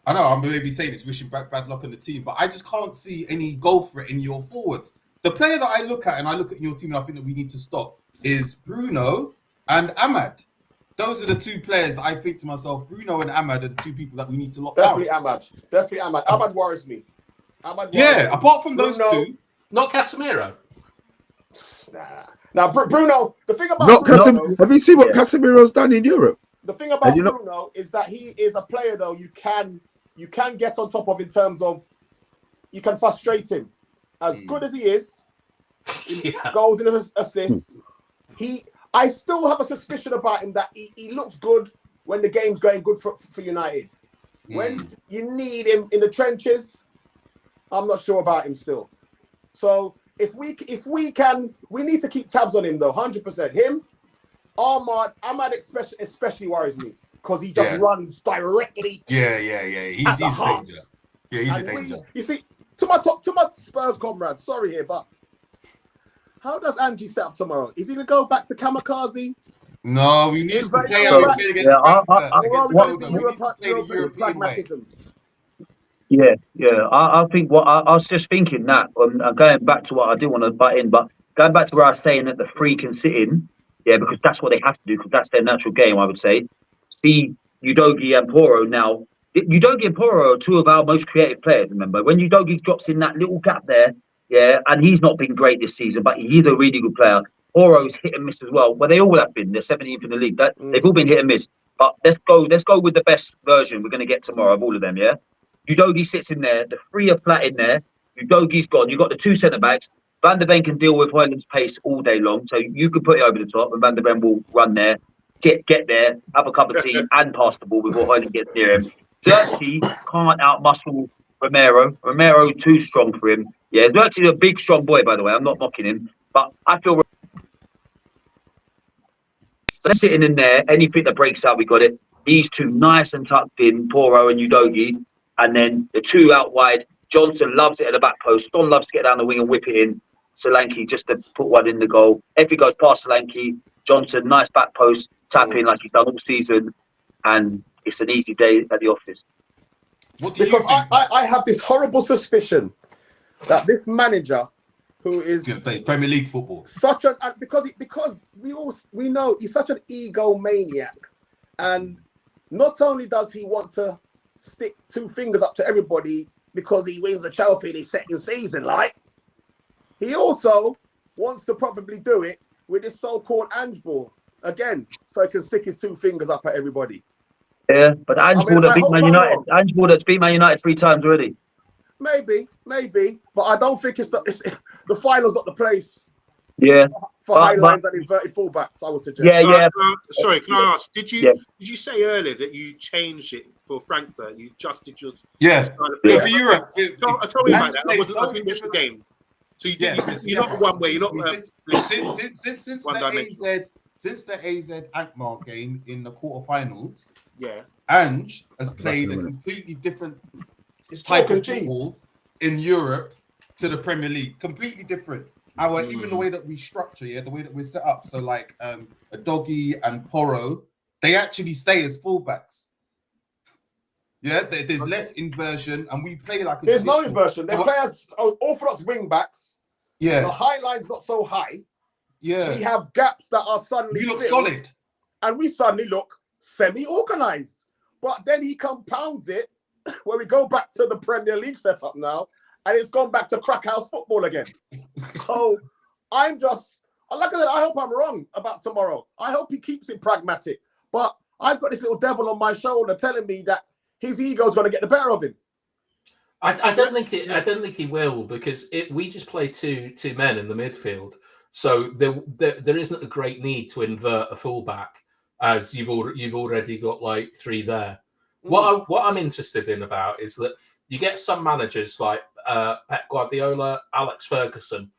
I know I'm maybe saying this, wishing bad luck on the team, but I just can't see any goal threat in your forwards. The player that I look at, and I look at your team, and I think that we need to stop is Bruno and Ahmad. Those are the two players that I think to myself. Bruno and Ahmad are the two people that we need to lock down. Definitely Ahmad. Ahmad worries me. Apart from those two, not Casemiro. Now, Bruno. The thing about not Bruno, have you seen what Casemiro's done in Europe? The thing about Bruno is that he is a player, though. You can get on top of in terms of you can frustrate him. As good as he is, goals and assists, I still have a suspicion about him that he looks good when the game's going good for United. When you need him in the trenches, I'm not sure about him still. So if we can, we need to keep tabs on him though, 100%. Him, Ahmad especially worries me because he just runs directly. Yeah. He's a danger. Yeah, he's a danger. You see, to my Spurs comrades, sorry here, but how does Angie set up tomorrow? Is he gonna go back to kamikaze? No, we need to play against the European way. I think what I was just thinking that going back to what I didn't want to butt in, but going back to where I was saying that the three can sit in, because that's what they have to do because that's their natural game. I would say, see Udogie and Porro now. Udogie and Porro are two of our most creative players. Remember when Udogie drops in that little gap there, and he's not been great this season, but he's a really good player. Porro's hit and miss as well. Well, they all have been. They're 17th in the league. They've all been hit and miss. But let's go with the best version we're going to get tomorrow of all of them. Udogie sits in there. The three are flat in there. Udogie's gone. You've got the two centre backs. Van der Ven can deal with Højlund's pace all day long, so you can put it over the top, and Van der Ven will run there, get there, have a cup of tea, and pass the ball before Højlund gets near him. ZIRKZEE can't outmuscle Romero. Romero too strong for him. ZIRKZEE's a big, strong boy, by the way. I'm not mocking him, but I feel So they're sitting in there. Anything that breaks out, we got it. These two nice and tucked in, Poro and Udogi. And then the two out wide. Johnson loves it at the back post. Don loves to get down the wing and whip it in. Solanke just to put one in the goal. Effie goes past Solanke. Johnson, nice back post, tap in like he's done all season. And it's an easy day at the office. What do you Because think? I have this horrible suspicion that this manager, who is Play Premier League football, such an because we know he's such an egomaniac, and not only does he want to stick two fingers up to everybody because he wins a trophy in his second season, like he also wants to probably do it with this so-called Ange ball again, so he can stick his two fingers up at everybody. Yeah, but Ange Ball beat Man United. Ange Ball has beat Man United 3 times already. Maybe, but I don't think it's the final's not the place. Yeah, for high lines and inverted fullbacks, I would suggest. Yeah. Sorry, can I ask? Did you say earlier that you changed it for Frankfurt? You adjusted your for Europe. Tell me about that. I didn't watch the game. So you're not one way. You're not since the AZ Alkmaar game in the quarterfinals. Yeah, Ange has played a completely different type of football in Europe to the Premier League. Completely different. Even the way that we structure, the way that we're set up. So like a Doggy and Poro, they actually stay as fullbacks. Yeah, there's less inversion, and we play like there's no inversion. They play as orthodox wing backs. Yeah, the high line's not so high. Yeah, we have gaps that are suddenly look filled, solid, and we suddenly look semi-organized. But then he compounds it where we go back to the Premier League setup now, and it's gone back to crack house football again. So I'm just, like I said, I hope I'm wrong about tomorrow. I hope he keeps it pragmatic. But I've got this little devil on my shoulder telling me that his ego's going to get the better of him. I don't think he will, because we just play two men in the midfield, so there isn't a great need to invert a fullback, as you've already got like 3 there. What I'm interested in about is that you get some managers like Pep Guardiola, Alex Ferguson,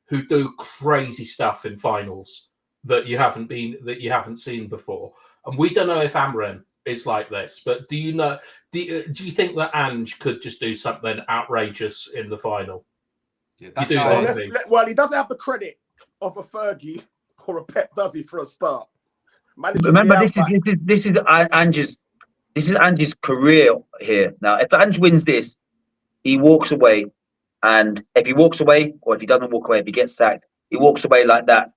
who do crazy stuff in finals that you haven't seen before, and we don't know if Amrin is like this. But do you think that Ange could just do something outrageous in the final? Yeah, well, he doesn't have the credit of a Fergie or a Pep, does he? For a start, remember this is Ange's career here. Now, if Ange wins this, he walks away, and if he walks away, or if he doesn't walk away, if he gets sacked, he walks away like that.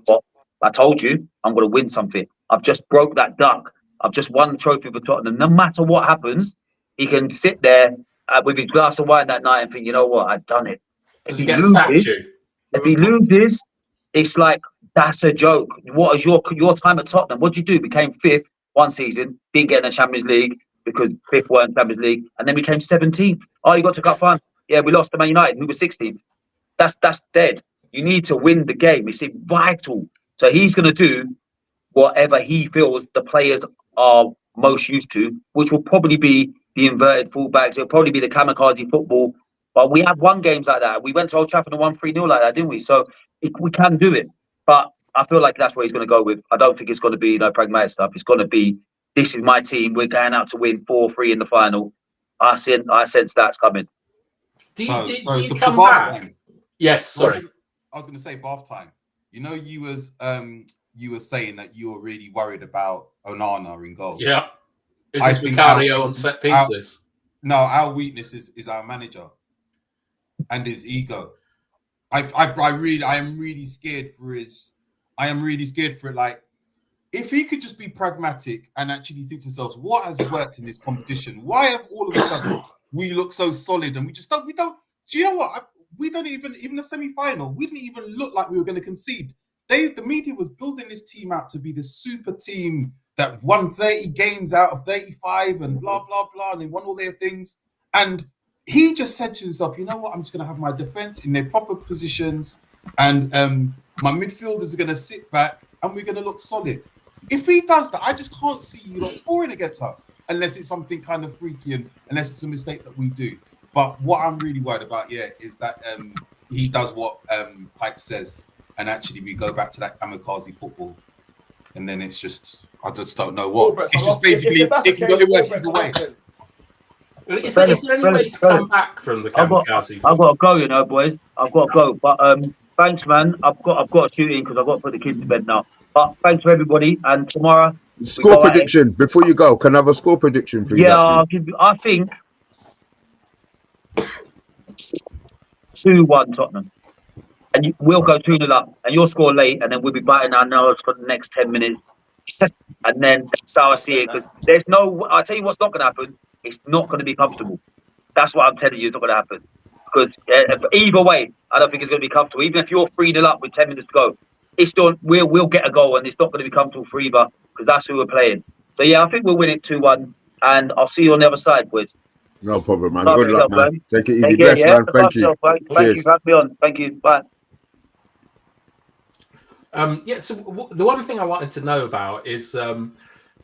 But I told you, I'm going to win something. I've just broke that duck. I've just won the trophy for Tottenham. No matter what happens, he can sit there with his glass of wine that night and think, you know what, I've done it. If he loses, it's like, that's a joke. What is your time at Tottenham? What did you do? Became 5th one season, didn't get in the Champions League because 5th weren't Champions League, and then became 17th. Oh, you got to cup final. Yeah, we lost to Man United, who was 16th. That's dead. You need to win the game. It's vital. So he's going to do whatever he feels the players are most used to, which will probably be the inverted fullbacks. It'll probably be the kamikaze football. But we have won games like that. We went to Old Trafford and won 3-0 like that, didn't we? So we can do it. But I feel like that's what he's going to go with. I don't think it's going to be pragmatic stuff. It's going to be, this is my team. We're going out to win 4-3 in the final. I sense that's coming. Do you come back? Yes, sorry. I was going to say bath time. You know, you were saying that you were really worried about Onana in goal. Yeah. Is this Vicario on set pieces? Our weakness is our manager and his ego. I am really scared for it. Like, if he could just be pragmatic and actually think to himself, what has worked in this competition? Why have all of a sudden we look so solid and we don't, do you know what? We don't even the semi-final, we didn't even look like we were going to concede. The media was building this team out to be the super team that won 30 games out of 35 and blah, blah, blah. And they won all their things. And he just said to himself, you know what? I'm just going to have my defense in their proper positions. And my midfielders are going to sit back and we're going to look solid. If he does that, I just can't see you not scoring against us unless it's something kind of freaky and unless it's a mistake that we do. But what I'm really worried about, is that he does what Pike says. And actually, we go back to that kamikaze football. and then it's just I just don't know what. Albert, It's just if basically that's the it can case, go work Albert, either way. Is there any way to come back from the kamikaze? I've got to go, you know, boys. I've got to go. But thanks, man. I've got to shoot in because I've got to put the kids to bed now. But thanks for everybody. And tomorrow we Score go at it. prediction before you go. Can I have a score prediction, please? Yeah, Ashley? I'll give you. I think 2-1 Tottenham, and we'll go 2-0 up, and you'll score late, and then we'll be biting our nails for the next 10 minutes, and then that's how I see it. Because there's no. I'll tell you what's not going to happen. It's not going to be comfortable. That's what I'm telling you. It's not going to happen. Because either way, I don't think it's going to be comfortable. Even if you're 3-0 up with 10 minutes to go, it's still we'll get a goal, and it's not going to be comfortable for either. Because that's who we're playing. So yeah, I think we'll win it 2-1, and I'll see you on the other side, boys. No problem, man. Love Good luck, yourself, man. Take it easy. Take care, Bless, yeah? man. Look Thank after you. yourself, mate. Thank you for having me on. Thank you. Bye. Yeah, so the one thing I wanted to know about is,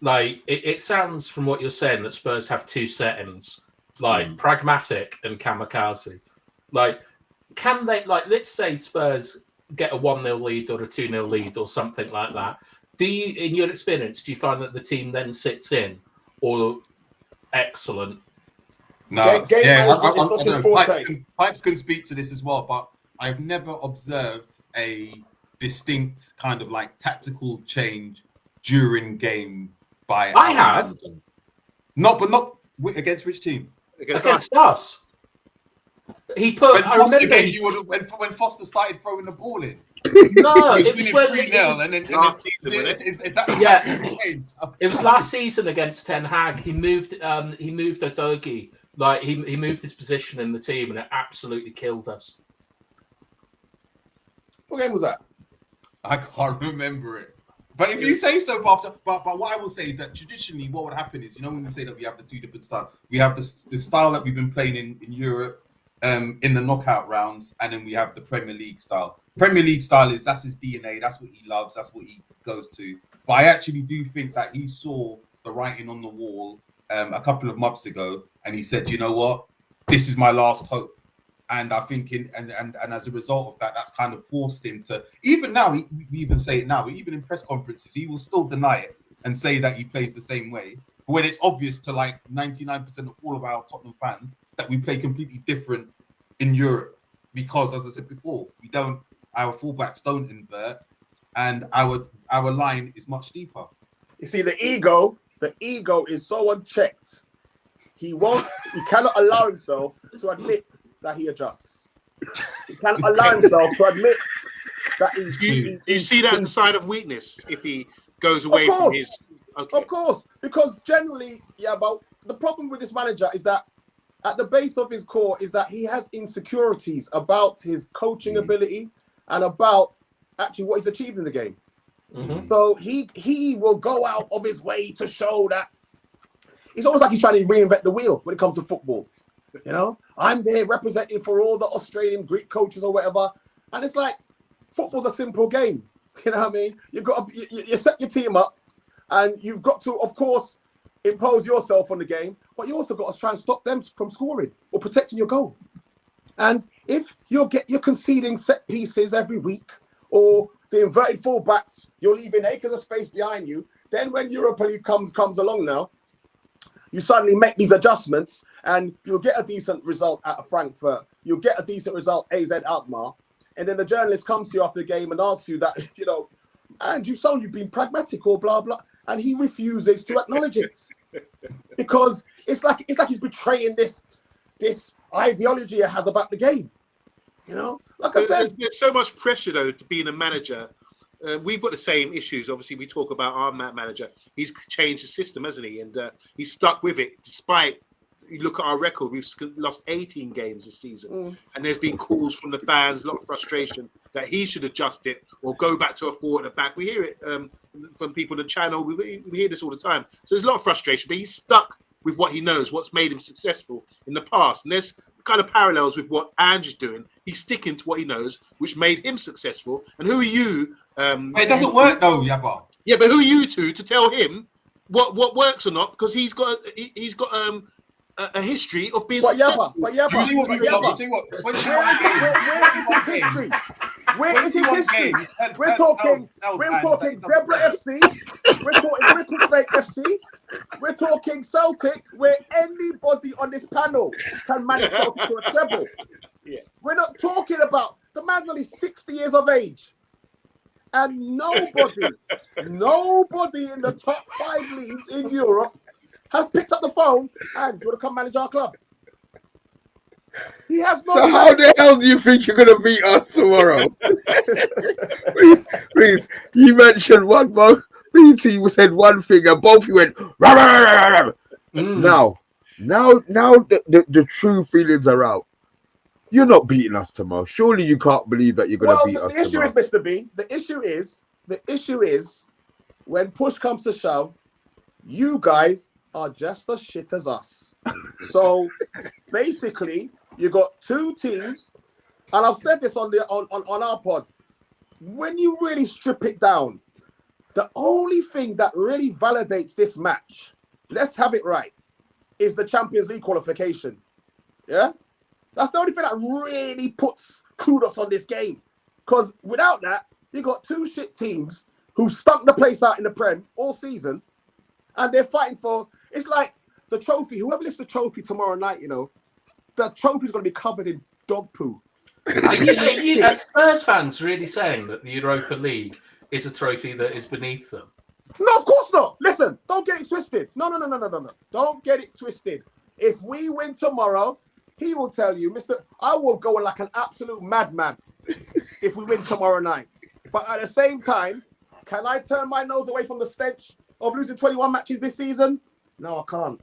like, it sounds from what you're saying that Spurs have two settings, like pragmatic and kamikaze. Like, can they, like, let's say Spurs get a 1-0 lead or a 2-0 lead or something like that. Do you, in your experience, do you find that the team then sits in or excellent? No, Game yeah, management is not his forte. Pipes can speak to this as well, but I've never observed a distinct kind of like tactical change during game by. I have. Not against which team? Against us. He put. When I Foster remember. gave you when Foster started throwing the ball in. No, It it was when 3-0, and then is that the Yeah. tactical change? It was last season against Ten Hag. He moved Odogi. Like he moved his position in the team, and it absolutely killed us. What game was that? I can't remember it. But if you say so, but what I will say is that traditionally, what would happen is, you know, when we say that we have the two different styles, we have the style that we've been playing in Europe, in the knockout rounds, and then we have the Premier League style. Premier League style that's his DNA, that's what he loves, that's what he goes to. But I actually do think that he saw the writing on the wall a couple of months ago, and he said, you know what, this is my last hope. And I think and as a result of that, that's kind of forced him to, even now, we even say it now, even in press conferences, he will still deny it and say that he plays the same way. But when it's obvious to like 99% of all of our Tottenham fans that we play completely different in Europe, because as I said before, our fullbacks don't invert, and our line is much deeper. You see, the ego is so unchecked. He cannot allow himself to admit that he adjusts. He cannot allow himself to admit that he's. You see that as a sign of weakness if he goes away from his. Okay. Of course, because generally, yeah, but the problem with this manager is that at the base of his core is that he has insecurities about his coaching ability and about actually what he's achieved in the game. Mm-hmm. So he will go out of his way to show that. It's almost like he's trying to reinvent the wheel when it comes to football. You know, I'm there representing for all the Australian Greek coaches or whatever, and it's like football's a simple game. You know what I mean? You've got you set your team up, and you've got to, of course, impose yourself on the game, but you also got to try and stop them from scoring or protecting your goal. And if you're conceding set pieces every week, or the inverted fullbacks, you're leaving acres of space behind you, then when Europa League comes along now, you suddenly make these adjustments and you'll get a decent result out of Frankfurt. You'll get a decent result AZ Alkmaar. And then the journalist comes to you after the game and asks you that, you know, and you've been pragmatic or blah, blah. And he refuses to acknowledge it. Because it's like he's betraying this ideology he has about the game. You know, like I said. There's so much pressure, though, to being a manager. We've got the same issues. Obviously, we talk about our manager. He's changed the system, hasn't he? And he's stuck with it, despite, you look at our record, we've lost 18 games this season. And there's been calls from the fans, a lot of frustration that he should adjust it or go back to a 4 at the back. We hear it from people on the channel. We hear this all the time. So there's a lot of frustration, but he's stuck with what he knows, what's made him successful in the past. And there's kind of parallels with what Ange is doing. He's sticking to what he knows, which made him successful. And who are you? It doesn't work though, Yabba. Yeah, but who are you to tell him what works or not? Because he's got a history of being successful. But Yabba. I'll tell you what, 21 games. Where is his history? We're talking Zebra FC. We're talking Whittlesnake FC. We're talking Celtic, where anybody on this panel can manage Celtic to a treble. Yeah. We're not talking about the man's only 60 years of age, and nobody in the top 5 leagues in Europe has picked up the phone and do you want to come manage our club? He has no. So how the hell do you think you're gonna beat us tomorrow? please, you mentioned one more. BT said one thing and both you went. Rah, rah, rah, rah, rah. Now the true feelings are out. You're not beating us tomorrow. Surely you can't believe that you're gonna beat us tomorrow. The issue is, Mr. B. The issue is when push comes to shove, you guys are just as shit as us. So basically, you got 2 teams, and I've said this on our pod. When you really strip it down, the only thing that really validates this match, let's have it right, is the Champions League qualification. Yeah? That's the only thing that really puts kudos on this game. Because without that, you got 2 shit teams who stunk the place out in the Prem all season, and they're fighting for, it's like the trophy, whoever lifts the trophy tomorrow night, you know, the trophy's going to be covered in dog poo. Are Spurs fans really saying that the Europa League is a trophy that is beneath them? No, of course not. Listen, don't get it twisted. No. Don't get it twisted. If we win tomorrow, he will tell you, I will go like an absolute madman if we win tomorrow night. But at the same time, can I turn my nose away from the stench of losing 21 matches this season? No, I can't.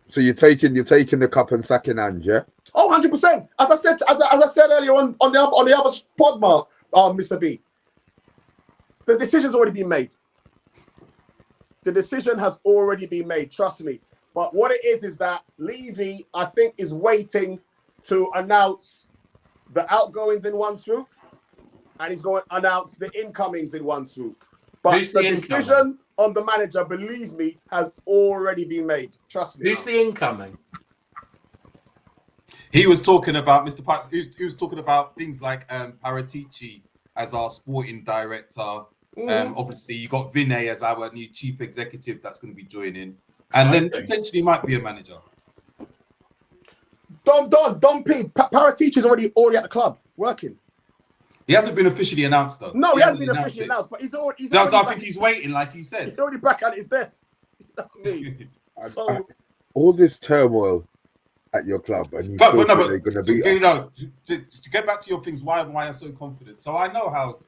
So you're taking the cup and sacking hand, yeah? Oh, 100%. As I said earlier on the other pod, Mark, Mr. B. The decision's already been made. The decision has already been made, trust me. But what it is that Levy, I think, is waiting to announce the outgoings in one swoop, and he's going to announce the incomings in one swoop. But the decision on the manager, believe me, has already been made. Trust me. Who's the incoming? He was talking about Mr. Park. He was talking about things like Paratici as our sporting director. Obviously, you got Vinay as our new chief executive that's going to be joining, and then potentially might be a manager. Don P. Paratici's already at the club working. He hasn't been officially announced though. No, he hasn't been officially announced, but he's already. I think he's waiting, like you said. He's already back at his desk. You know what I mean? So all this turmoil at your club, and they're going to be. You know, to get back to your things, why am I so confident? So I know how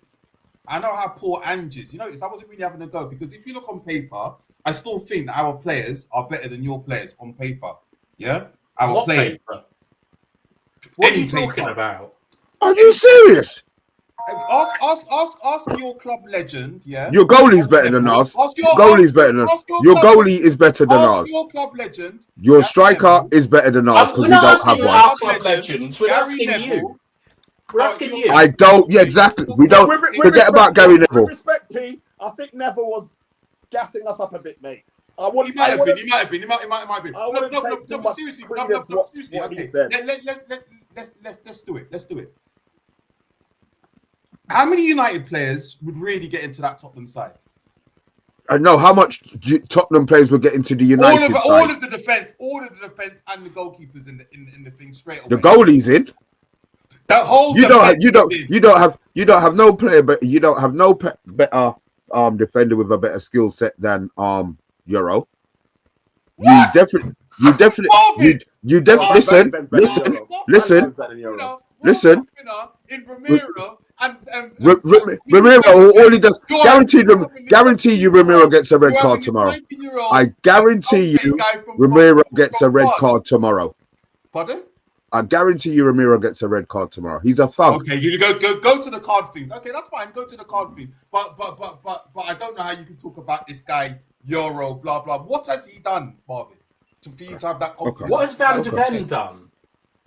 poor Ange is. You notice I wasn't really having a go because if you look on paper, I still think that our players are better than your players on paper. Yeah, our players. Paper? What are you talking about? Are you serious? Ask your club legend, yeah. Your goalie's better than us. Your goalie is better than us. Your club legend. Your striker is better than us because we don't have one. Our club legends. We're asking you. We're asking you. I don't. Yeah, exactly. We don't forget about Gary Neville. With respect, P, I think Neville was gassing us up a bit, mate. He might have been. No, but seriously. Okay. Let's do it. How many United players would really get into that Tottenham side? I know how much Tottenham players will get into the United side. All of the defense, and the goalkeepers in the thing straight away. The goalie's in. That whole you don't have no player, but you don't have no better defender with a better skill set than YORO. You definitely listen. In Ramiro and Ramiro only does guarantee you Ramiro gets a red card tomorrow. I guarantee you Ramiro gets a red card tomorrow. Pardon? I guarantee you Ramiro gets a red card tomorrow. He's a thug. Okay, you go to the card things. Okay, that's fine. Go to the card thing. But I don't know how you can talk about this guy YORO, blah blah. What has he done, Marvin, for you to have that confidence? Okay. What has Van de Ven done?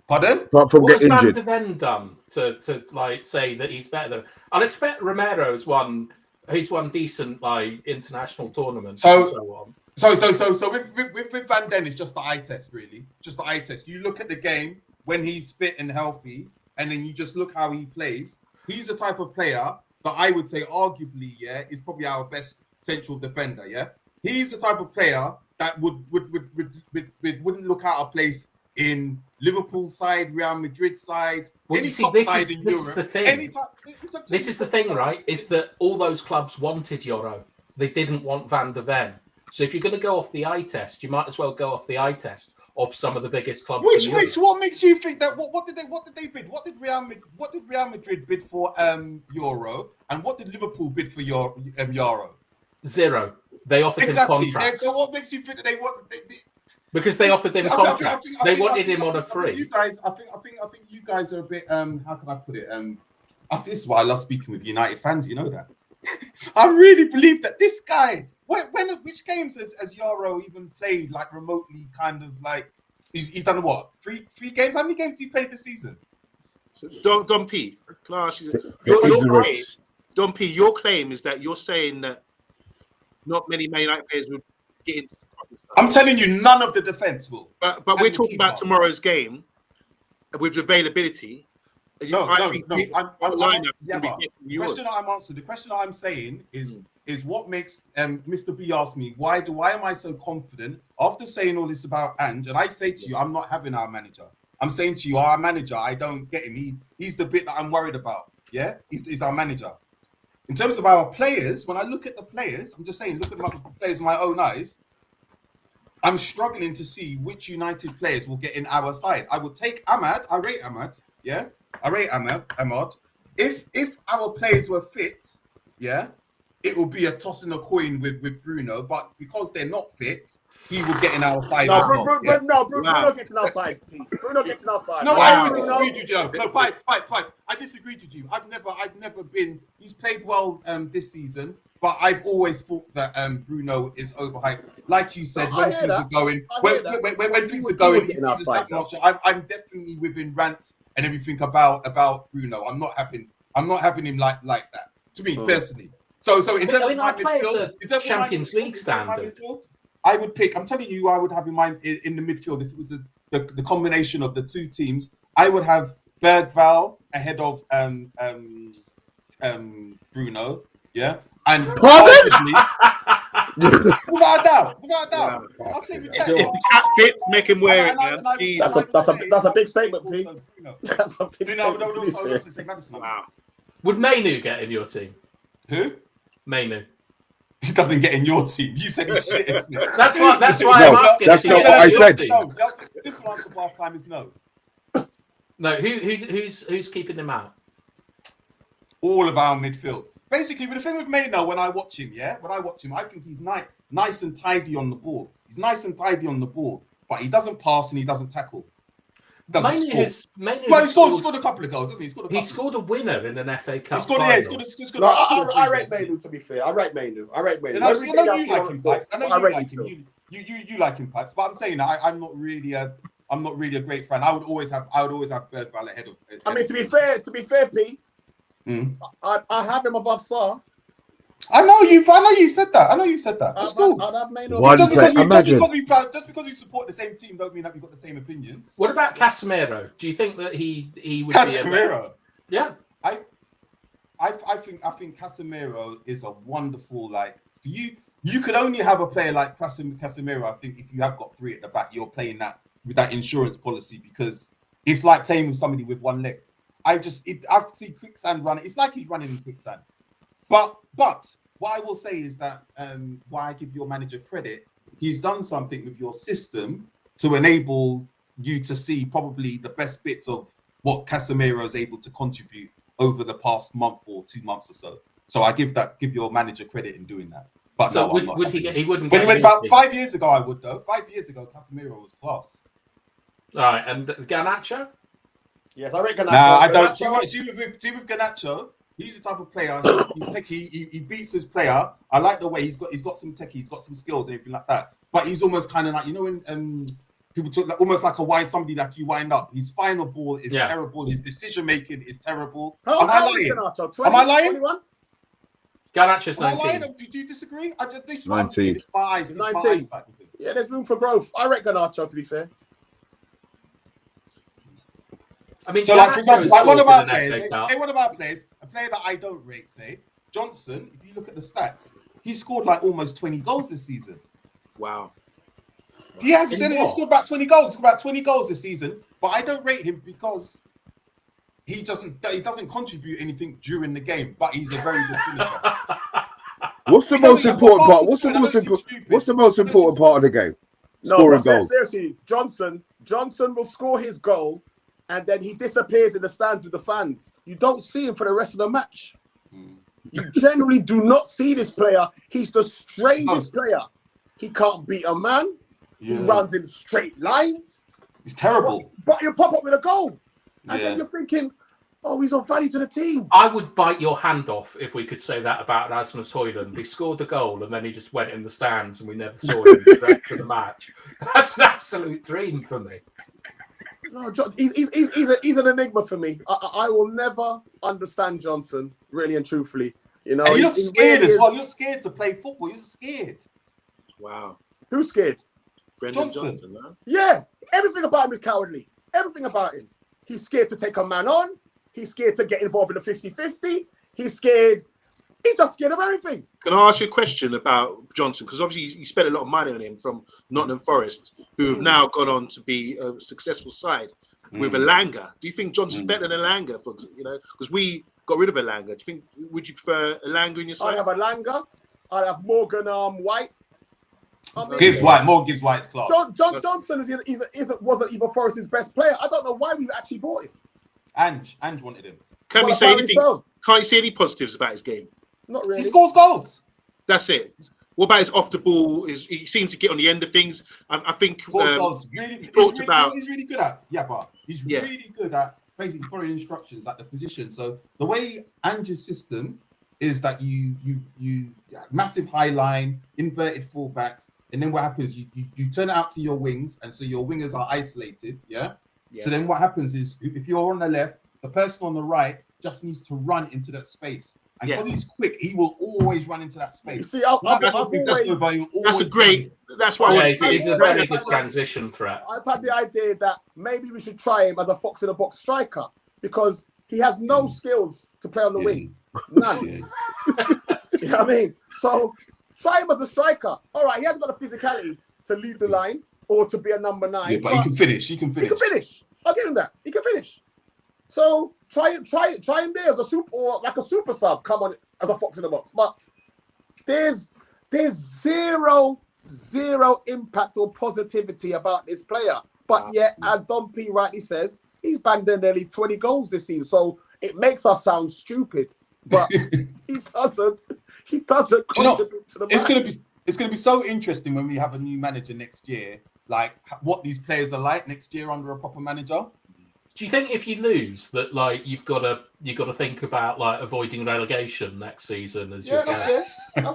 Pardon? Apart from what getting has injured. Van de Ven done to like say that he's better than? I'll expect Romero's won. He's won decent like international tournaments and so on. So with Van Den, it's just the eye test, really. Just the eye test. You look at the game when he's fit and healthy, and then you just look how he plays, he's the type of player that I would say, arguably, yeah, is probably our best central defender. Yeah, he's the type of player that wouldn't look out of place in Liverpool side, Real Madrid side, well, any see, top side in Europe. This is the thing. This is the thing, right? Is that all those clubs wanted Yoro. They didn't want Van der Ven. So if you're going to go off the eye test, you might as well go off the eye test of some of the biggest clubs. What makes you think that? What did they bid? What did Real Madrid bid for Euro, and what did Liverpool bid for Euro? Zero. They offered him contracts. So what makes you think that they want? Because they offered him contracts. They wanted him on a free. You guys, I think you guys are a bit. How can I put it? This is why I love speaking with United fans. You know that. I really believe that this guy. Which games has Yoro even played like remotely? Kind of like he's done what? Three games. How many games has he played this season? Don P. Class. Don P. Your claim is that you're saying that not many Man United players will get into. I'm telling you, none of the defense will. But we're talking about tomorrow's game with availability. No. The question that I'm saying is what makes Mr. B asked me why am I so confident after saying all this about Ange, and I say to you, I'm not having our manager. I'm saying to you, our manager, I don't get him. He's the bit that I'm worried about. Yeah, he's our manager. In terms of our players, when I look at the players, I'm just saying, look at my players with my own eyes. I'm struggling to see which United players will get in our side. I would take Ahmad. I rate Ahmad. Yeah, I rate Ahmad. If our players were fit, yeah, it will be a toss in a coin with Bruno. But because they're not fit, he will get in our side. Bruno gets in our side. Bruno gets in our side. No, I always disagreed with you. No, pipes. I disagreed with you. I've never been. He's played well this season, but I've always thought that Bruno is overhyped. Like you said, when things are going, I'm definitely within rants and everything about Bruno. I'm not having him like that. To me personally. So in terms of my midfield, Champions League standard, I would pick. I'm telling you, I would have in mind in the midfield if it was the combination of the two teams. I would have Bergvall ahead of Bruno. Yeah. And arguably, without a doubt, I'll take the chance. If the cat fits, make him wear it. That's a big statement, Pete. That's a big statement. Wow. Would Mainu get in your team? Who? Mainu. He doesn't get in your team. You said he's shit. That's why I'm asking. That's not what I said. No, this one for half time is no. No, who's keeping him out? All of our midfield. Basically, the thing with Maino, when I watch him, I think he's nice and tidy on the ball. He's nice and tidy on the ball, but he doesn't pass and he doesn't tackle. He scored a couple of goals, hasn't he? He scored a winner in an FA Cup. I rate Mainu, to be fair. I rate Mainu. I know you like impacts. You like impacts, but I'm saying that I'm not really a great fan. I would always have Bergvall ahead of. I mean, to be fair, Pete. I have him above Sarr. I know you said that. That's cool. Just because we support the same team don't mean that we've got the same opinions. What about Casemiro? Do you think that he would Casemiro? Yeah. I think Casemiro is a wonderful, like, for you. You could only have a player like Casemiro, I think, if you have got three at the back, you're playing that with that insurance policy, because it's like playing with somebody with one leg. I see quicksand running. It's like he's running in quicksand. But what I will say is that why I give your manager credit, he's done something with your system to enable you to see probably the best bits of what Casemiro is able to contribute over the past month or 2 months or so. So I give your manager credit in doing that. But so no, would he get? He wouldn't. When he went about 5 years ago, I would though. 5 years ago, Casemiro was class. All right, and Garnacho. Yes, I reckon. Nah, I don't. See with Garnacho, he's the type of player. He's techie. He beats his player. I like the way he's got some techie. He's got some skills and everything like that. But he's almost kind of like, you know, when people talk like, almost like somebody that you wind up. His final ball is terrible. His decision making is terrible. Am I lying? Am I lying? 21? Garnacho's 19. Do you disagree? This is what I'm saying. It's my eyes. 19. Yeah, there's room for growth. I reckon Garnacho, to be fair. I mean, So, like, for example, like one of our players, players, say one of our players, a player that I don't rate, say Johnson. If you look at the stats, he scored like almost 20 goals this season. Wow. He has he scored about 20 goals. About 20 goals this season, but I don't rate him because he doesn't contribute anything during the game. But he's a very good finisher. What's the most important part? What's the most important part of the game? Scoring goals. Seriously, Johnson will score his goal, and then he disappears in the stands with the fans. You don't see him for the rest of the match. You generally do not see this player. He's the strangest player. He can't beat a man. He runs in straight lines. He's terrible. But he'll pop up with a goal. And then you're thinking, oh, he's of value to the team. I would bite your hand off if we could say that about Rasmus Højlund. He scored the goal and then he just went in the stands and we never saw him for the rest of the match. That's an absolute dream for me. No, he's an enigma for me. I will never understand Johnson, really and truthfully. You know, and he looks scared as well. You're scared to play football. You're scared. Wow. Who's scared? Brendan Johnson, man. Yeah, everything about him is cowardly. Everything about him. He's scared to take a man on. He's scared to get involved in the 50-50. He's scared. He's just scared of everything. Can I ask you a question about Johnson? Because obviously you spent a lot of money on him from Nottingham Forest, who have now gone on to be a successful side with Elanga. Do you think Johnson's better than Elanga? For because we got rid of Elanga. Do you think would you prefer Elanga in your side? I'd have Elanga. I'd have Morgan White. Gibbs White, more Gibbs White's class. Johnson wasn't even Forest's best player. I don't know why we actually bought him. Ange wanted him. Can we say anything? Can't you see any positives about his game? Not really. He scores goals. That's it. What about his off the ball? He seems to get on the end of things. I think he's really good at YABBA. He's really good at basically following instructions at the position. So the way Ange's system is that you massive high line, inverted fullbacks, and then what happens? You turn it out to your wings, and so your wingers are isolated. Yeah. So then what happens is if you're on the left, the person on the right just needs to run into that space. And because he's quick, he will always run into that space. You see, that's why he's a very good transition threat. I've had the idea that maybe we should try him as a fox in the box striker because he has no skills to play on the wing. None. You know what I mean? So try him as a striker. All right, he hasn't got the physicality to lead the line or to be a number 9. Yeah, but he can finish. He can finish. I'll give him that. He can finish. So try him there as a super sub. Come on as a fox in the box. But there's zero impact or positivity about this player. But yet, as Don P rightly says, he's banged in nearly 20 goals this season. So it makes us sound stupid. But he doesn't contribute to the match. It's gonna be so interesting when we have a new manager next year, like what these players are like next year under a proper manager. Do you think if you lose that like you've got to think about like avoiding relegation next season as your That's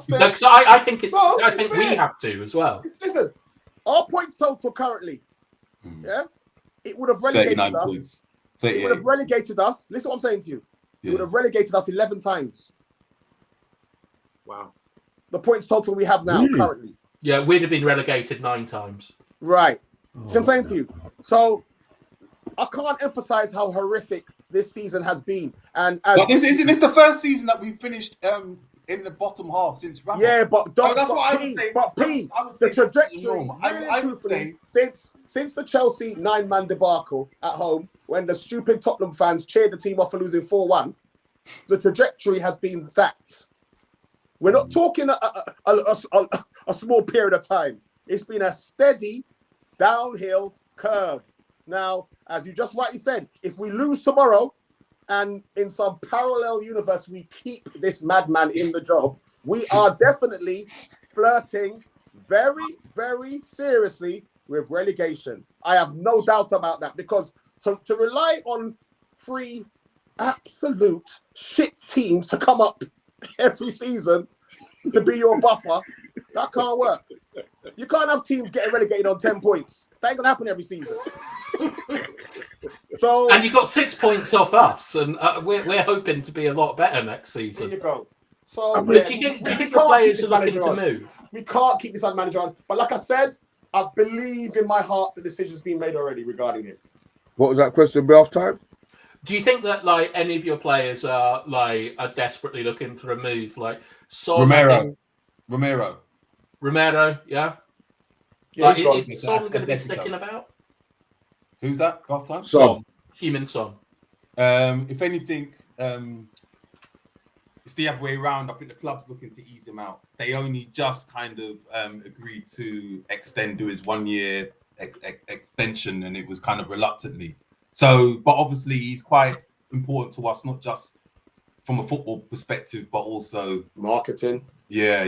fair. Because I think I think we have to as well. Listen, our points total currently, it would have relegated 39 us. points. It would have relegated us. Listen what I'm saying to you. It would have relegated us 11 times. Wow. The points total we have now currently. Yeah, we'd have been relegated 9 times. Right. See what I'm saying to you? So I can't emphasize how horrific this season has been. And isn't this the first season that we've finished in the bottom half since Rambo? Yeah, but that's what I would say. But P, the trajectory. I would say since the Chelsea 9-man debacle at home, when the stupid Tottenham fans cheered the team off for losing 4-1, the trajectory has been that. We're not talking a small period of time. It's been a steady downhill curve. Now, as you just rightly said, if we lose tomorrow and in some parallel universe we keep this madman in the job, we are definitely flirting very, very seriously with relegation. I have no doubt about that because to rely on 3 absolute shit teams to come up every season to be your buffer, that can't work. You can't have teams getting relegated on 10 points. That ain't gonna happen every season. And you got 6 points off us, and we're hoping to be a lot better next season. There you go. So, do you think the players are looking to move? We can't keep this manager on. But like I said, I believe in my heart the decision's been made already regarding him. What was that question? Be off time? Do you think that like any of your players are desperately looking for a move? Like Son, Romero. yeah. Yeah, Like, he's gone. is Son going to be sticking about? Who's that? Half time. Son, human Son. If anything, it's the other way around. I think the club's looking to ease him out. They only just kind of agreed to extend to his 1 year extension, and it was kind of reluctantly. So, but obviously he's quite important to us, not just from a football perspective, but also Marketing. Yeah.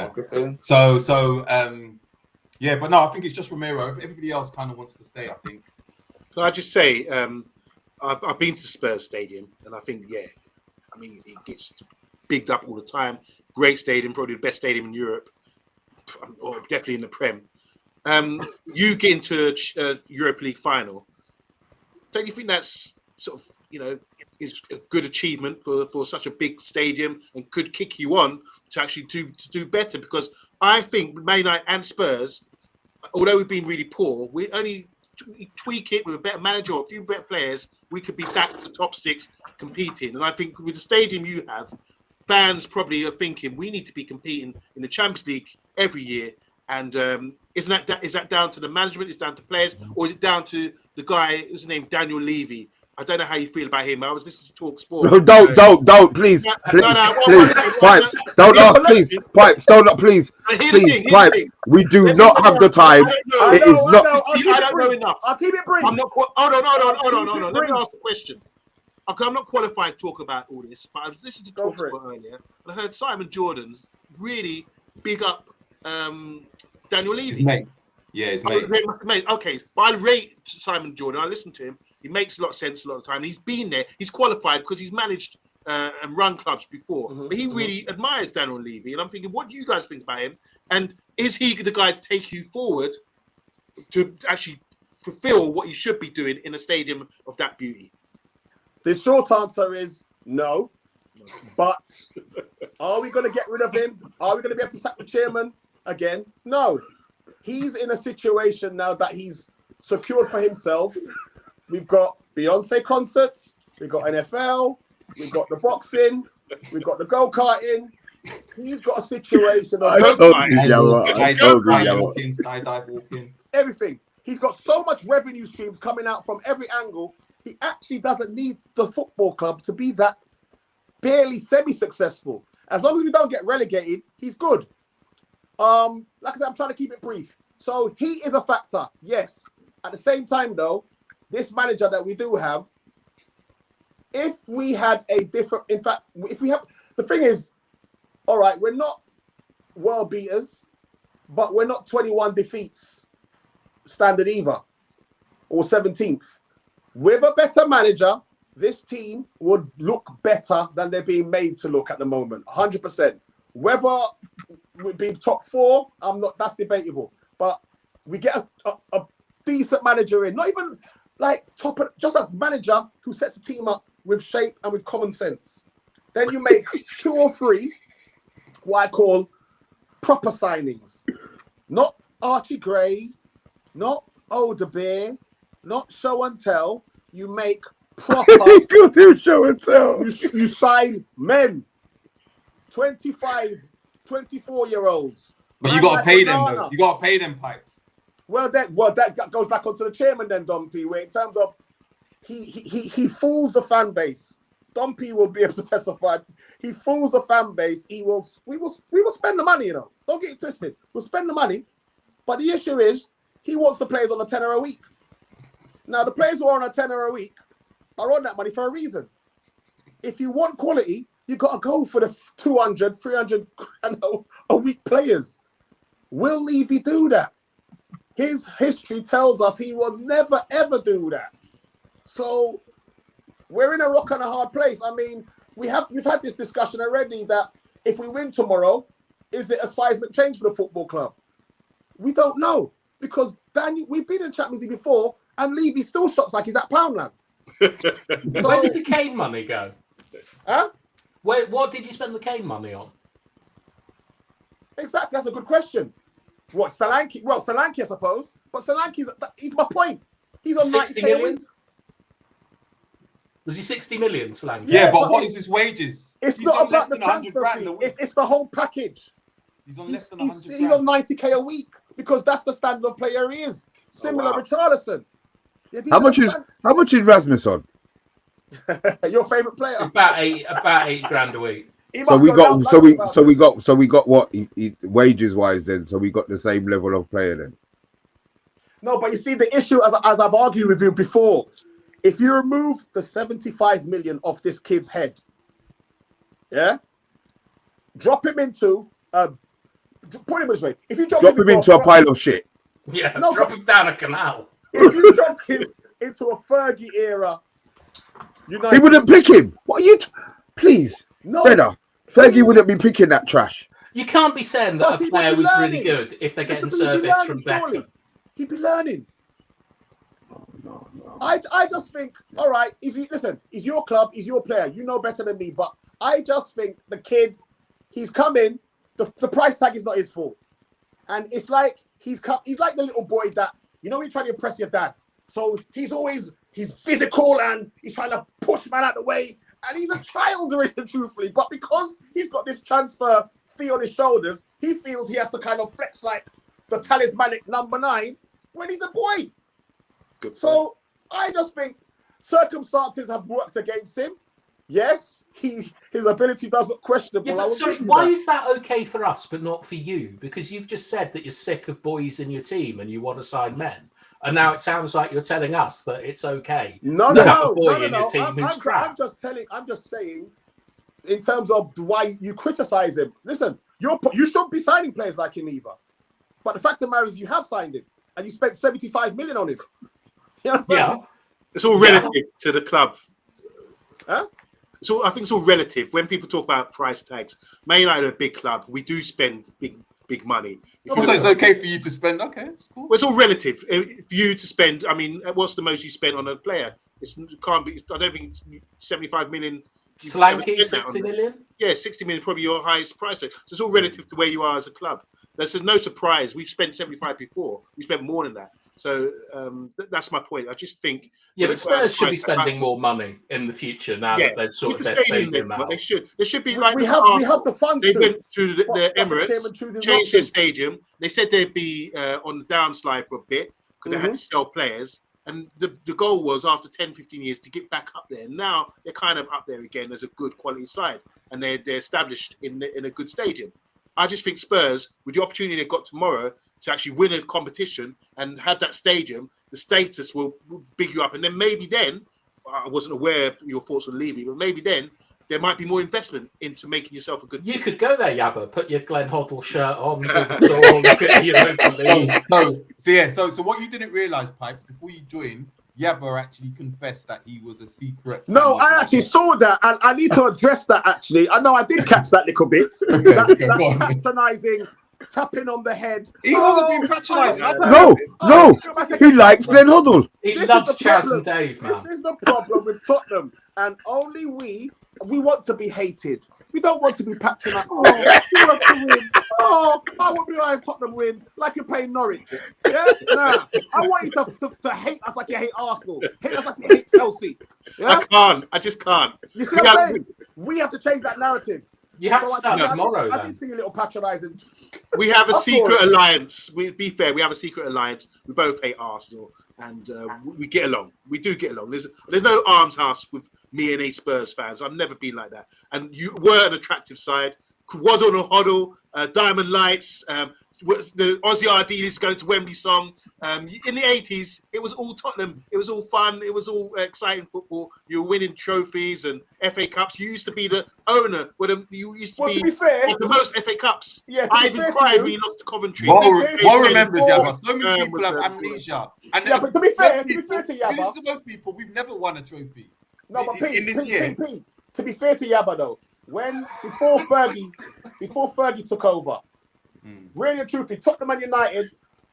Marketing. So, but no, I think it's just Romero. Everybody else kind of wants to stay, I think. Can I just say, I've been to Spurs Stadium, and I think, it gets bigged up all the time. Great stadium, probably the best stadium in Europe, or definitely in the Prem. You get into a Europa League final. Don't you think that's sort of, is a good achievement for such a big stadium and could kick you on to actually do better? Because I think Man United and Spurs, although we've been really poor, we only tweak it with a better manager or a few better players, we could be back to top 6 competing. And I think with the stadium you have, fans probably are thinking we need to be competing in the Champions League every year. And is that down to the management? Is it down to players, or is it down to the guy? What's his name? Daniel Levy. I don't know how you feel about him. I was listening to Talk Sport. No, don't, please, Pipes, don't ask, please, Pipes, don't, please, Pipes. We do not have the time. It is not. I don't know enough. I'll keep it brief. I'm not. Hold on. Let me ask the question. Okay, I'm not qualified to talk about all this, but I was listening to Talk Sport earlier, and I heard Simon Jordan's really big up Daniel Levy. His mate. Yeah, his mate. Okay, but I rate Simon Jordan. I listen to him. He makes a lot of sense a lot of the time. He's been there. He's qualified because he's managed and run clubs before. But he really admires Daniel Levy. And I'm thinking, what do you guys think about him? And is he the guy to take you forward to actually fulfill what he should be doing in a stadium of that beauty? The short answer is no. But are we going to get rid of him? Are we going to be able to sack the chairman again? No. He's in a situation now that he's secured for himself. We've got Beyonce concerts. We've got NFL. We've got the boxing. We've got the go-karting. He's got a situation of skydive walking. Everything. He's got so much revenue streams coming out from every angle. He actually doesn't need the football club to be that barely semi-successful. As long as we don't get relegated, he's good. Like I said, I'm trying to keep it brief. So he is a factor, yes. At the same time, though, this manager that we do have, if we had a different, in fact, if we have, the thing is, all right, we're not world beaters, but we're not 21 defeats standard either, or 17th. With a better manager, this team would look better than they're being made to look at the moment, 100%. Whether we'd be top 4, that's debatable. But we get a decent manager in, not even like just a manager who sets a team up with shape and with common sense. Then you make 2 or 3 what I call proper signings. Not Archie Gray, not Odebear, not show and tell. You make proper show and tell. You sign men, 25, 24-year-olds. But you got to pay them, though. You got to pay them, Pipes. Well, that goes back onto the chairman then, Don P. Where in terms of he fools the fan base. Don P. will be able to testify. He fools the fan base. We will spend the money, Don't get it twisted. We'll spend the money, but the issue is he wants the players on a tenner a week. Now the players who are on a tenner a week are on that money for a reason. If you want quality, you got to go for the 200, 300 a week players. Will Levy do that? His history tells us he will never, ever do that. So we're in a rock and a hard place. I mean, we've had this discussion already that if we win tomorrow, is it a seismic change for the football club? We don't know because we've been in Champions League before and Levy still shops like he's at Poundland. Where did the Kane money go? Huh? What did you spend the Kane money on? Exactly, that's a good question. What, Solanke? Well, Solanke, I suppose. But Solanke's, he's my point. He's on 60 90K a million? week. Was he 60 million, Slang? Yeah, but what is his wages? It's He's not on about less the than 100 transfer grand fee. a week. It's the whole package. He's on less than He's 100 on grand. 90k a week because that's the standard of player he is. Similar wow. Richarlison. Yeah, these How are much the is Rasmus on? your favorite player? About 8 grand a week. He So must we go got down so like we about so we this. got so we got what wages wise then. So we got the same level of player then. No, but you see the issue as I've argued with you before. If you remove the 75 million off this kid's head, yeah, drop him into put him this way. If you drop him into a pile of shit. Yeah, No, drop but- him down a canal. if you dropped him into a Fergie era, United, He wouldn't pick him. What are you? Please, no, Fredder. Fergie wouldn't be picking that trash. You can't be saying that But a he player would be was really learning. good if they're getting Listen, he'd be service learning, from surely. Beckham. He'd be learning. No. I just think, all right, listen, he's your club, he's your player. You know better than me, but I just think the kid, he's come in, the price tag is not his fault. And it's like he's like the little boy that, you know, when you're trying to impress your dad. So he's physical and he's trying to push man out the way. And he's a child, really, truthfully. But because he's got this transfer fee on his shoulders, he feels he has to kind of flex like the talismanic number 9 when he's a boy. Good point. So I just think circumstances have worked against him. Yes, his ability does look questionable. Yeah, I but will sorry, give you why that. is that okay for us but not for you? Because you've just said that you're sick of boys in your team and you want to sign men. And now it sounds like you're telling us that it's okay. No. I'm just saying, in terms of why you criticize him. Listen, you shouldn't be signing players like him either. But the fact of the matter is, you have signed him and you spent 75 million on him. You understand? Yeah. It's all relative to the club. Huh? So I think it's all relative. When people talk about price tags, Man United are a big club. We do spend big money. So it's okay for you to spend. Okay, it's cool. Well, it's all relative. For you to spend, I mean, what's the most you spend on a player? It can't be. I don't think 75 million. Slanky, 60 million? Yeah, 60 million is probably your highest price tag. So it's all relative to where you are as a club. There's no surprise. We've spent 75 before. We spent more than that. So that's my point. I just think. Yeah, but Spurs should be spending more money in the future now that they've sorted their stadium out. They should. There should be We have the funds. They to. went to the But the Emirates, chairman chooses changed not their to. stadium. They said they'd be on the downslide for a bit because they had to sell players. And the goal was after 10, 15 years to get back up there. And now they're kind of up there again as a good quality side. And they're established in a good stadium. I just think Spurs, with the opportunity they've got tomorrow to actually win a competition and have that stadium, the status will big you up. And then maybe then, I wasn't aware your thoughts on Levy, but maybe then there might be more investment into making yourself a good team. You could go there, Yabba, put your Glenn Hoddle shirt on, do the tour, look at the Europa League. So what you didn't realise, Pipes, before you joined, Yabba actually confessed that he was a secret. No, I actually saw that, and I need to address that. Actually, I know I did catch that little bit. That patronising, tapping on the head. He wasn't being patronising. No. He likes Glenn Hoddle. He loves Chaz and Dave, man. This is the problem with Tottenham, and only we want to be hated. We don't want to be patronised. Oh, he wants to win. Oh, I would be like if Tottenham win, like you're playing Norwich. Yeah, nah. I want you to hate us like you hate Arsenal. Hate us like you hate Chelsea. Yeah? I just can't. You see what I'm saying? We have to change that narrative. You have to start tomorrow, I did see a little patronising. We have a secret alliance. Be fair, we have a secret alliance. We both hate Arsenal, and we get along. We do get along. There's no arms house with me and Spurs fans. I've never been like that. And you were an attractive side. Waddle and Hoddle, Diamond Lights, the Ozzy Ardiles going to Wembley song. In the 80s, it was all Tottenham. It was all fun. It was all exciting football. You were winning trophies and FA Cups. You used to be the owner. You used to be fair, the most FA Cups. Yeah, I even cried when you lost to Coventry. Well remembered, Yabba. So many people have amnesia. And but to be fair to Yabba, this is the most people. We've never won a trophy. No, but in this year. Pete, to be fair to Yabba though, before Fergie took over, really and truthfully, Tottenham and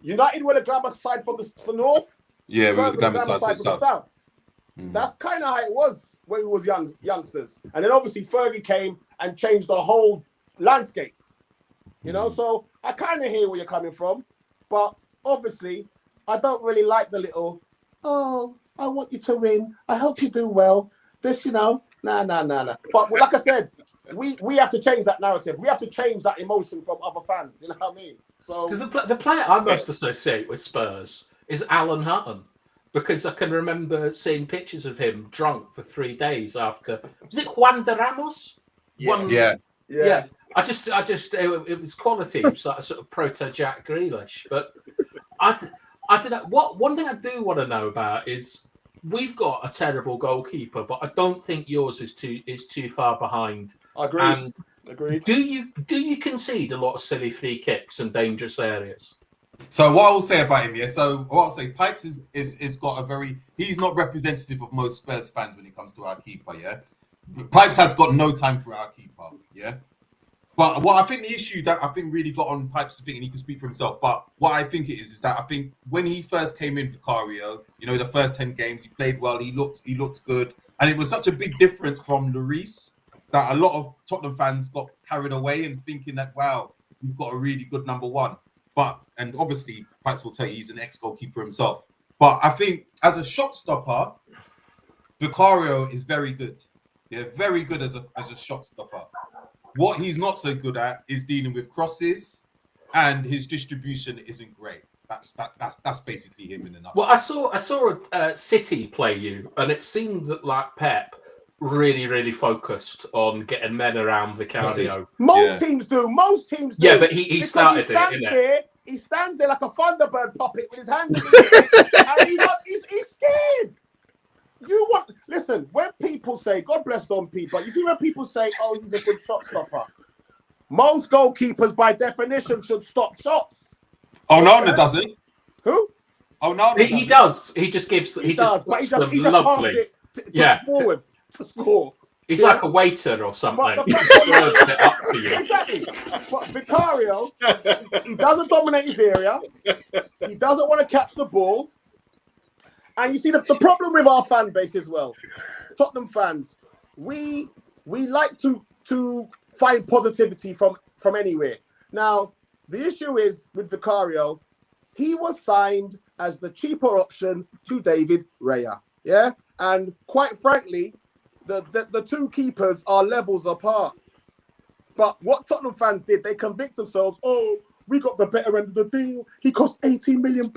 United were the glamour side from the north. Yeah, we were the glamour side from the south. That's kind of how it was when we was youngsters. And then obviously Fergie came and changed the whole landscape. You know, so I kind of hear where you're coming from, but obviously I don't really like the little, oh, I want you to win. I hope you do well. this, nah. But like I said, we have to change that narrative. We have to change that emotion from other fans. You know what I mean? So because the player I most associate with Spurs is Alan Hutton, because I can remember seeing pictures of him drunk for 3 days after. Was it Juan de Ramos? Yeah. I just it was quality, sort of proto Jack Grealish. But I don't know. One thing I do want to know about is we've got a terrible goalkeeper, but I don't think yours is too far behind. Agreed. Do you concede a lot of silly free kicks and dangerous areas? So what I will say about him, so what I'll say, Pipes is got a very, he's not representative of most Spurs fans when it comes to our keeper, Pipes has got no time for our keeper, But what I think the issue that I think really got on Pipes' thing, and he can speak for himself, but what I think it is that I think when he first came in, Vicario, the first 10 games, he played well, he looked good, and it was such a big difference from Lloris that a lot of Tottenham fans got carried away and thinking that, wow, we've got a really good number one. And obviously, Pipes will tell you he's an ex-goalkeeper himself. But I think as a shot stopper, Vicario is very good. Very good as a shot stopper. What he's not so good at is dealing with crosses, and his distribution isn't great. That's basically him in a nutshell. Well, I saw a City play you, and it seemed that like Pep really focused on getting men around Vicario. Most teams do. Yeah, but he started it. He stands there like a Thunderbird puppet with his hands in the air, and he's scared. Listen, when people say, God bless them people, you see when people say, oh, he's a good shot stopper. Most goalkeepers, by definition, should stop shots. Oh, no, doesn't. Who? Oh, no, he does. He just gives. He just lovely. It to forwards to score. He's like a waiter or something. It up for you. Exactly. But Vicario, he doesn't dominate his area. He doesn't want to catch the ball. And you see the problem with our fan base as well, Tottenham fans, we like to find positivity from anywhere. Now, the issue is with Vicario, he was signed as the cheaper option to David Raya. And quite frankly, the two keepers are levels apart. But what Tottenham fans did, they convinced themselves, oh, we got the better end of the deal. He cost £18 million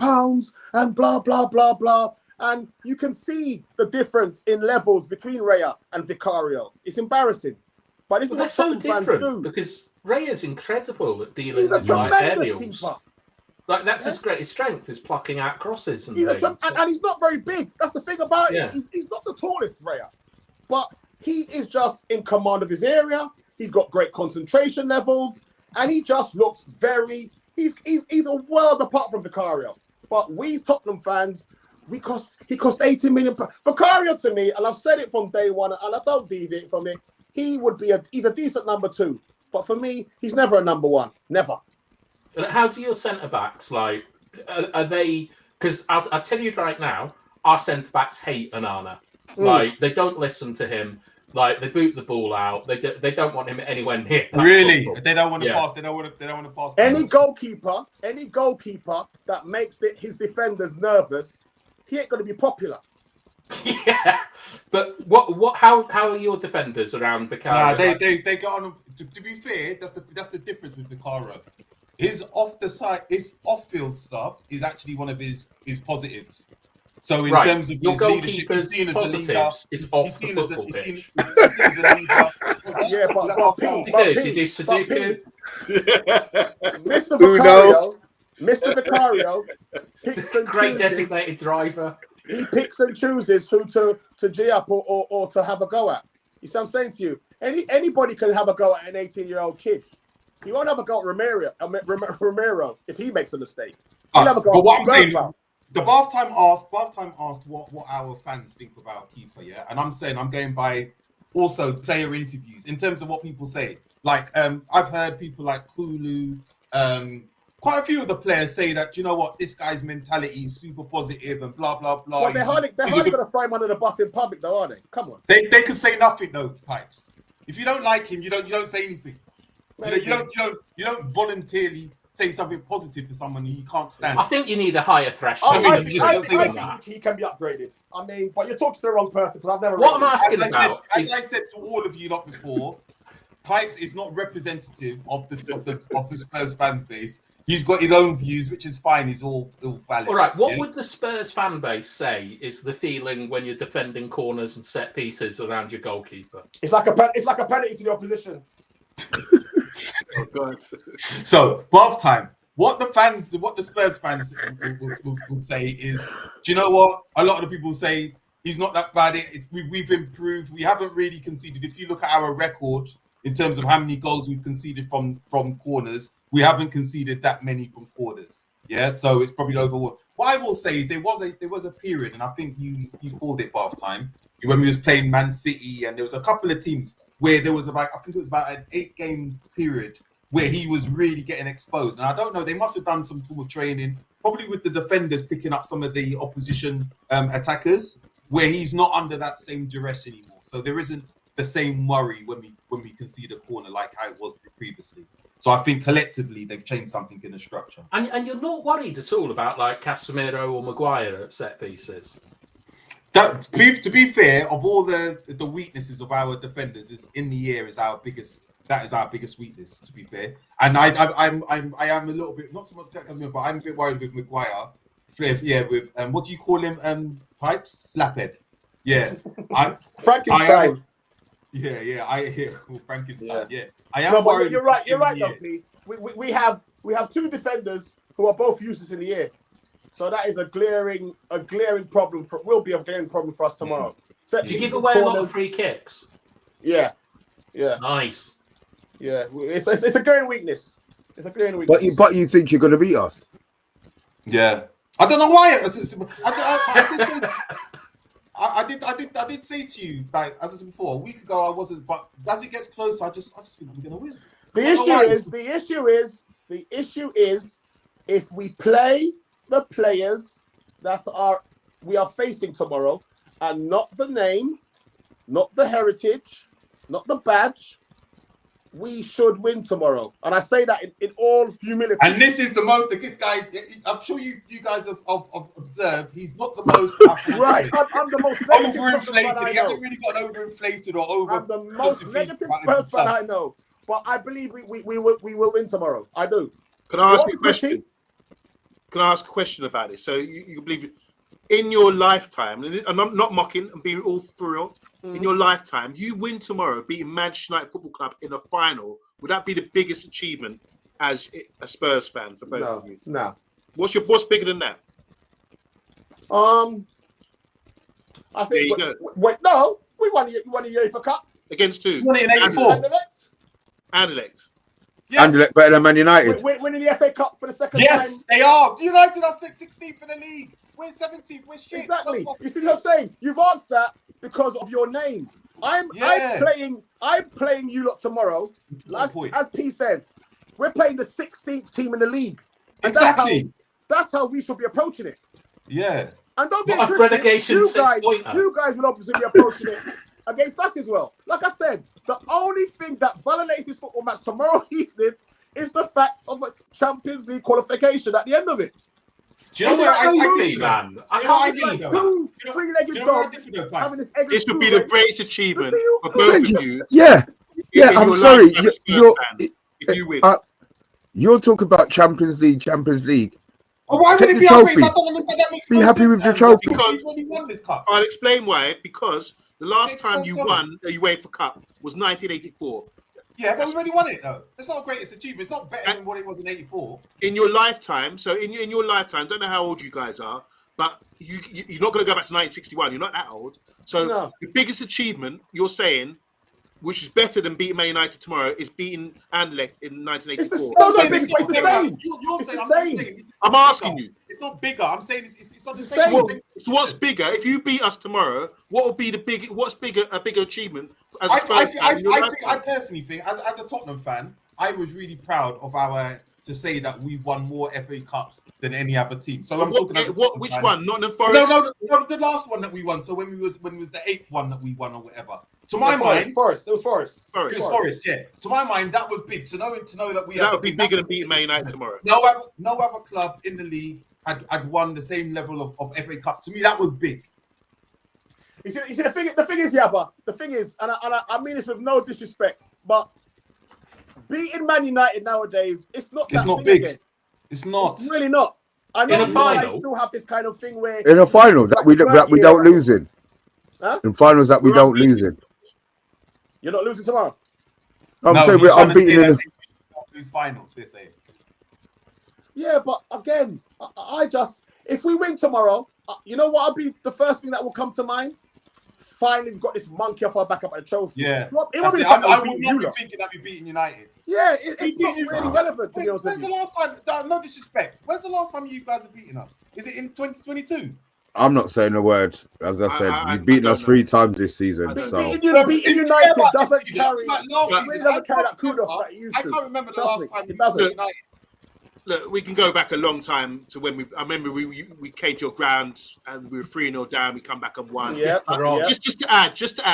and blah, blah, blah, blah. And you can see the difference in levels between Raya and Vicario. It's embarrassing. But this is what so Tottenham fans do. Because Raya's incredible at dealing He's a with like tremendous aerials. keeper. Like that's his greatest strength, is plucking out crosses and things. And he's not very big. That's the thing about it. He's not the tallest, Raya. But he is just in command of his area. He's got great concentration levels. And he just looks he's a world apart from Vicario. But we Tottenham fans, he cost £18 million. Vicario to me, and I've said it from day one, and I don't deviate from it, he's a decent number 2. But for me, he's never a number 1. Never. How do your centre-backs, like, are they... Because I'll tell you right now, our centre-backs hate Onana. Like, they don't listen to him. Like, they boot the ball out. They don't want him anywhere near that. Really? Football. They don't want to pass. They don't want to pass. Any goalkeeper that makes his defenders nervous, he ain't going to be popular. Yeah, but how are your defenders around Vicario? Nah, they get on. To be fair, that's the difference with Vicario. His off-field stuff is actually one of his positives. So in terms of his leadership, he's seen as a leader. He's seen as a leader. Yeah, but did you do Sudoku? Mr. Vicario picks and great chooses. Designated driver. He picks and chooses who to G up or to have a go at. You see what I'm saying to you? Anybody can have a go at an 18-year-old kid. He won't have a go at Romero if he makes a mistake. He'll have a go but at what I'm saying, Bergvall. the BATHTIME asked what our fans think about keeper, and I'm saying I'm going by also player interviews in terms of what people say. Like I've heard people like Kulu, quite a few of the players say that, you know what, this guy's mentality is super positive and blah blah blah. Well, they're hardly going to throw him under the bus in public, though, are they? Come on. They can say nothing though, Pipes. If you don't like him, you don't say anything. You don't voluntarily say something positive for someone you can't stand. I think you need a higher threshold. I think he can be upgraded. I mean, but you're talking to the wrong person because I've never. What I'm rated him. asking about As I said to all of you lot before, Pipes is not representative of the Spurs fan base. He's got his own views, which is fine. He's all valid. All right, what would the Spurs fan base say is the feeling when you're defending corners and set pieces around your goalkeeper? It's like a penalty to the opposition. Oh God. So, bath time. What the Spurs fans will say is, do you know what? A lot of the people say he's not that bad. We've improved. We haven't really conceded. If you look at our record in terms of how many goals we've conceded from corners, we haven't conceded that many from corners. Yeah, so it's probably overall. What I will say, there was a period, and I think you called it bath time, when we was playing Man City, and there was a couple of teams where there was about, I think it was about an 8-game period where he was really getting exposed. And I don't know, they must have done some form of training, probably with the defenders picking up some of the opposition attackers, where he's not under that same duress anymore. So there isn't the same worry when we concede a corner like how it was previously. So I think collectively they've changed something in the structure. And you're not worried at all about like Casemiro or Maguire at set pieces? To be fair, of all the weaknesses of our defenders, is in the air is our biggest. That is our biggest weakness. To be fair, and I am a little bit, not so much Casemiro, but I'm a bit worried with Maguire. Yeah, with what do you call him? Pipes, slaphead. Yeah, Frankenstein. Frankenstein. Yeah, I am worried. You're right, though, P. We have two defenders who are both useless in the air. So that is a glaring problem. Will be a glaring problem for us tomorrow. Do you give away a lot of free kicks? Yeah. Nice. Yeah, it's a glaring weakness. It's a glaring weakness. But you think you're going to beat us? Yeah, I don't know why. I did say to you, like as I said before, a week ago I wasn't. But as it gets closer, I just think we're going to win. The issue is if we play the players that we are facing tomorrow, and not the name, not the heritage, not the badge, we should win tomorrow. And I say that in all humility. And this is the most. This guy, I'm sure you guys have observed. He's not the most right. I'm the most negative overinflated. He hasn't really got overinflated or over. I'm the most negative Spurs fan I know. But I believe we will win tomorrow. I do. Can I ask you a question? Can I ask a question about this? So you believe in your lifetime, and I'm not mocking, I'm being all for real. In your lifetime, you win tomorrow, beating Manchester United Football Club in a final. Would that be the biggest achievement as a Spurs fan for both of you? No. What's bigger than that? I think. No, we won the UEFA Cup Against who? Won it in '84. Anderlecht. Yes. Anderlecht better than Man United. Winning the FA Cup for the second time. Yes, they are. United are 16th in the league. We're 17th. We're shit. Exactly. You see what I'm saying? You've asked that because of your name. I'm playing you lot tomorrow. As P says, we're playing the 16th team in the league. And exactly. That's how we should be approaching it. Yeah. And don't get relegation you guys will obviously be approaching it against us as well. Like I said, the only thing that validates this football match tomorrow evening is the fact of a Champions League qualification at the end of it. Do you know what I think, man? Two three-legged dogs having this. This would be the greatest achievement for both of you. Yeah, I'm sorry. If you win. You're talking about Champions League. Well, why would it be our race? I don't understand. That makes be happy with the trophy. Because he's already won this cup. I'll explain why. Because the last time you won the UEFA Cup was 1984. Yeah, but we've already won it though. It's not the greatest achievement. It's not better than what it was in '84. In your lifetime, so in your lifetime, don't know how old you guys are, but you're not going to go back to 1961. You're not that old. So the biggest achievement you're saying, which is better than beating Man United tomorrow, is beating Anderlecht in 1984. It's the same. I'm asking you. It's not bigger. I'm saying it's not the same. So what's bigger? If you beat us tomorrow, what will be a bigger achievement? As I personally think, as a Tottenham fan, I was really proud of to say that we've won more FA Cups than any other team. So I'm talking about which one? Nottingham Forest? No, the last one that we won. So when it was the 8th one that we won or whatever. To my mind, Forest. It was Forest. it was Forest. Yeah. To my mind, that was big. So to know that we that would be bigger than beating Man United tomorrow. No other club in the league had won the same level of FA Cups. To me, that was big. You see, the thing is, Yabba. The thing is, and I mean this with no disrespect, but beating Man United nowadays, it's not big. Again. It's not. It's really not. I know In a final, still have this kind of thing where In a final that we don't lose in. Huh? In finals that we don't lose in. You're not losing tomorrow. I'm saying we're unbeaten in these finals. They say. Yeah, but again, I just if we win tomorrow, you know what? I'll be the first thing that will come to mind. Finally, we've got this monkey off our back up at the trophy. Yeah, I would not be thinking that we beating United. Yeah, it's not really relevant to be honest with When's you. the last time? No disrespect. When's the last time you guys have beaten us? Is it in 2022? I'm not saying a word. As I said, you've beaten us 3 times this season. So Beating United doesn't carry that kudos that it used to. I can't remember the last time it doesn't. United. Look, we can go back a long time to when I remember we came to your ground and we were 3-0 down. We come back and won. Yeah. Just to add.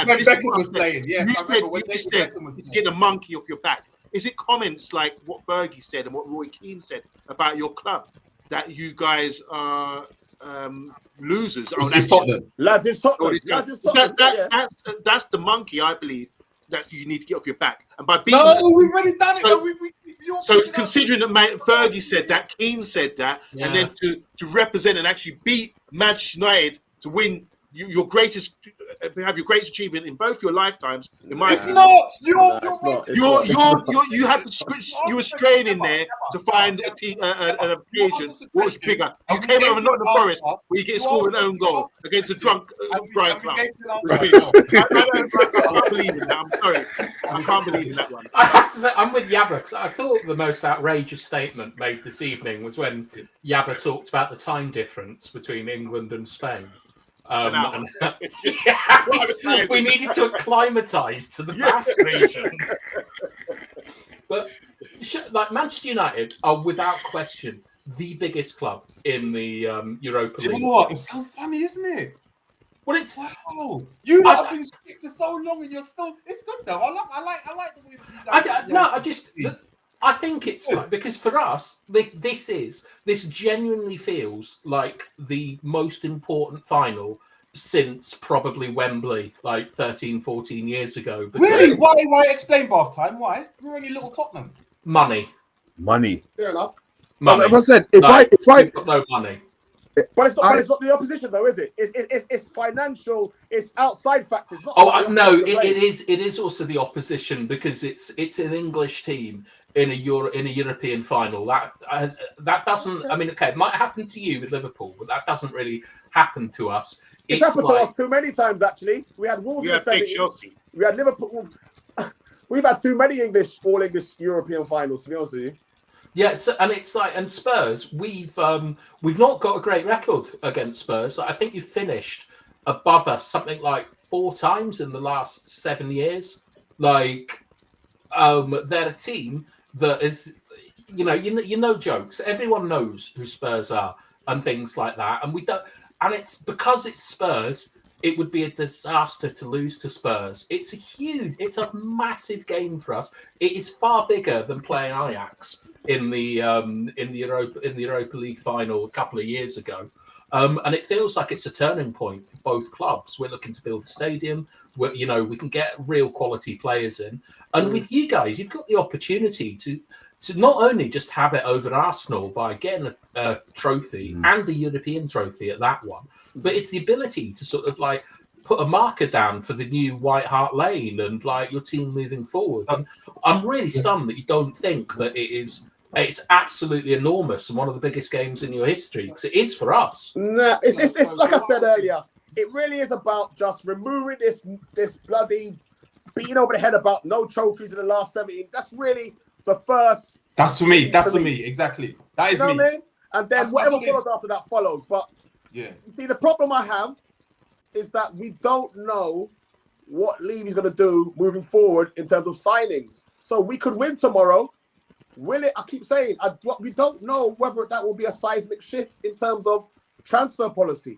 When Beckham was playing, yes, You I remember when said Beckham was you playing. get a monkey off your back. Is it comments like what Fergie said and what Roy Keane said about your club that you guys are losers? It's Tottenham. Lads, it's Tottenham. That's the monkey, I believe, that you need to get off your back. And by beating we've already done it. So considering that Fergie said that, Keane said that, and then to represent and actually beat Manchester United to win your greatest achievement in both your lifetimes. In my opinion, you had you were straining there to find an occasion what was bigger. You came over Nottingham Forest where you get scored an own goal against a drunk Brian Clough. I can't believe in that. I'm sorry, I can't believe in that one. I have to say, I'm with Yabba because I thought the most outrageous statement made this evening was when Yabba talked about the time difference between England and Spain. We needed to acclimatise to the Basque region. But like Manchester United are without question the biggest club in the Europa League. Do you know what? It's so funny, isn't it? Well, it's wow. You have been sick for so long, and you're still. It's good though. I like the way that you guys. I think it's like, because for us, this genuinely feels like the most important final since probably Wembley, like 13, 14 years ago. Really? Why? Explain bath time. Why? We're only little Tottenham. Money. Fair enough. Money. Like I said, if I got no money. But it's not the opposition though, is it? It's financial. It's outside factors. It is also the opposition because it's an English team in a European final. That doesn't. I mean, okay, it might happen to you with Liverpool, but that doesn't really happen to us. It's happened to us too many times. Actually, we had Wolves in the 70s. We had Liverpool. We've had too many all English European finals. To be honest with you. Yeah, so, and it's like, and Spurs, we've not got a great record against Spurs. I think you've finished above us something like 4 times in the last 7 years. Like, they're a team that is, you know, jokes. Everyone knows who Spurs are and things like that, and we don't. And it's because it's Spurs. It would be a disaster to lose to Spurs. It's a massive game for us. It is far bigger than playing Ajax in the Europa League final a couple of years ago, and it feels like it's a turning point for both clubs. We're looking to build a stadium where we can get real quality players in, and with you guys, you've got the opportunity to not only just have it over Arsenal by getting a trophy and the European trophy at that one, but it's the ability to sort of like put a marker down for the new White Hart Lane and like your team moving forward. And I'm really stunned that you don't think that it's absolutely enormous and one of the biggest games in your history, because it is for us. Nah, it's like I said earlier, it really is about just removing this bloody beating over the head about no trophies in the last 17. That's really the first. That's for me. That's for me. Exactly. That is me. What I mean? And then whatever follows after that follows. But yeah, you see, the problem I have is that we don't know what Levy's going to do moving forward in terms of signings. So we could win tomorrow. Will it? I keep saying we don't know whether that will be a seismic shift in terms of transfer policy.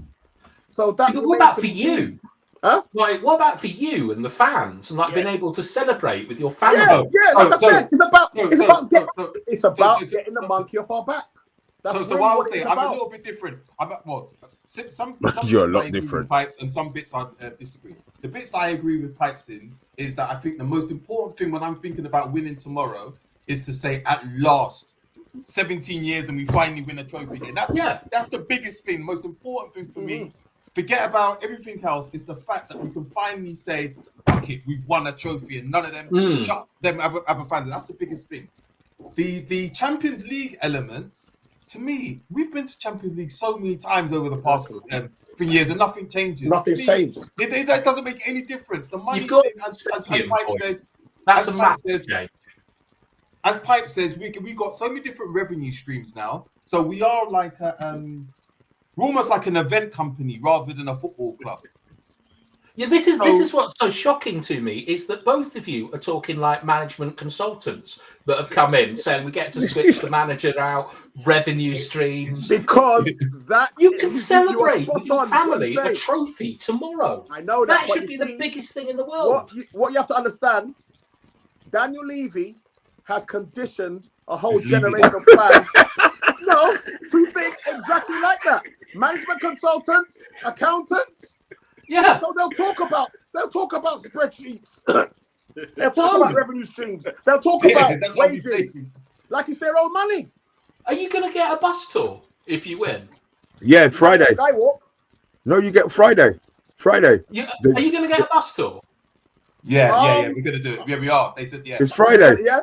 So that. What about for you? Huh? Like, what about for you and the fans, and like being able to celebrate with your family? Yeah. Like I said, it's about getting the monkey off our back. That's so really what I what would it say, is I'm a about. little bit different. Some You're a bits lot I agree different. with Pipes, and some bits I disagree. The bits that I agree with Pipes in is that I think the most important thing when I'm thinking about winning tomorrow is to say, at last, 17 years and we finally win a trophy again. That's the biggest thing, most important thing for me. Forget about everything else. It's the fact that we can finally say, fuck it, we've won a trophy, and none of them shut them other fans. That's the biggest thing. The Champions League elements, to me, we've been to Champions League so many times over the past 3 years, and nothing changes. Nothing's changed. It doesn't make any difference. The money You've got thing, as Pipe says, that's a massive game. as Pipe says, we got so many different revenue streams now. So we are like we're almost like an event company rather than a football club. Yeah, this is what's so shocking to me is that both of you are talking like management consultants that have come in saying we get to switch the manager out, revenue streams. Because that you can celebrate with your on family a trophy tomorrow. I know that should be the biggest thing in the world. What you have to understand, Daniel Levy has conditioned a whole generation of fans. No, to think exactly like that. Management consultants, accountants. Yeah. So they'll talk about spreadsheets. They'll talk about revenue streams. They'll talk about wages. Like it's their own money. Are you going to get a bus tour if you win? Yeah, Friday. Skywalk. No, you get Friday. Friday. Are you going to get a bus tour? Yeah, we're gonna do it. Yeah, we are. They said yes. It's Friday. Yeah.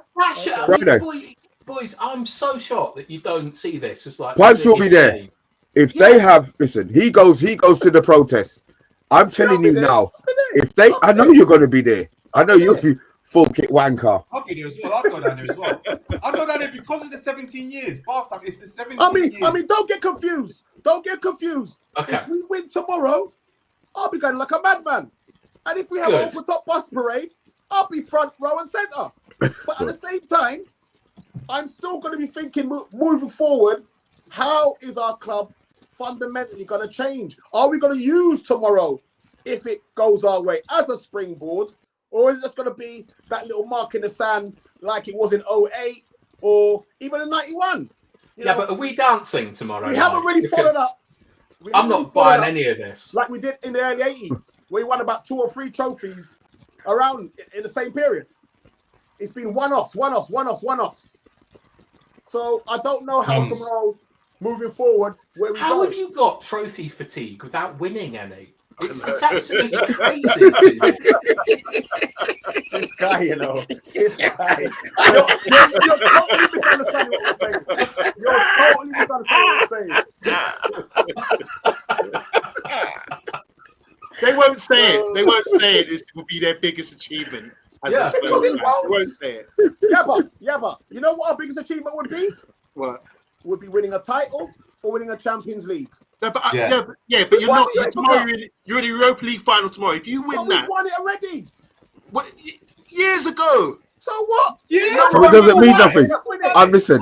Friday. Boys, I'm so shocked that you don't see this. It's like Pipes will be there. If they have, listen, he goes to the protest. I'm telling you now, I know you're going to be there. I know you'll be full kit wanker. I'll be there as well. I'll go down there as well. I'll go down there because of the 17 years. Bathtime, it's the 17 years. I mean, don't get confused. Okay. If we win tomorrow, I'll be going like a madman. And if we have an open top bus parade, I'll be front row and centre. But at the same time, I'm still going to be thinking, moving forward, how is our club fundamentally going to change? Are we going to use tomorrow, if it goes our way, as a springboard? Or is it just going to be that little mark in the sand like it was in 08 or even in 91? But are we dancing tomorrow? We haven't really followed up. I'm not buying any of this. Like we did in the early 80s, where we won about 2 or 3 trophies around in the same period. It's been one-offs. So I don't know how tomorrow, moving forward, where we go. How have you got trophy fatigue without winning any? It's absolutely crazy to me. This guy, this guy. You're totally misunderstanding what I'm saying. You're totally misunderstanding what I'm saying. They won't say it. They won't say it. This will be their biggest achievement. Because it won't. They won't say it. Yeah, but you know what our biggest achievement would be? What? Would be winning a title or winning a Champions League. No, but you're not. You're in the Europa League final tomorrow. If you win that, we won it already. What? Years ago. So what? Yeah. So it doesn't mean nothing. Listen,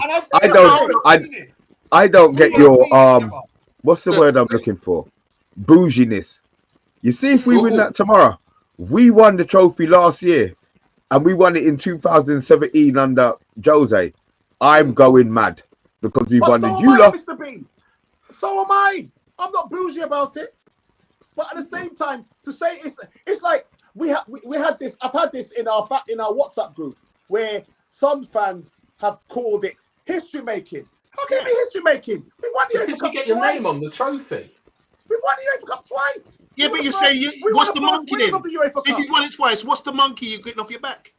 I don't get your what's the word I'm looking for? Bouginess. You see, if we win that tomorrow, we won the trophy last year, and we won it in 2017 under Jose. I'm going mad because we won the Euro. Mr. B. So am I. I'm not bougie about it, but at the same time, to say it's like we had this. I've had this in our WhatsApp group where some fans have called it history making. How can it be history making? We won the UEFA Because Cup you get your twice. name on the trophy. We won the UEFA Cup twice. Yeah, but you say what's the monkey then? If you won it twice, what's the monkey you're getting off your back?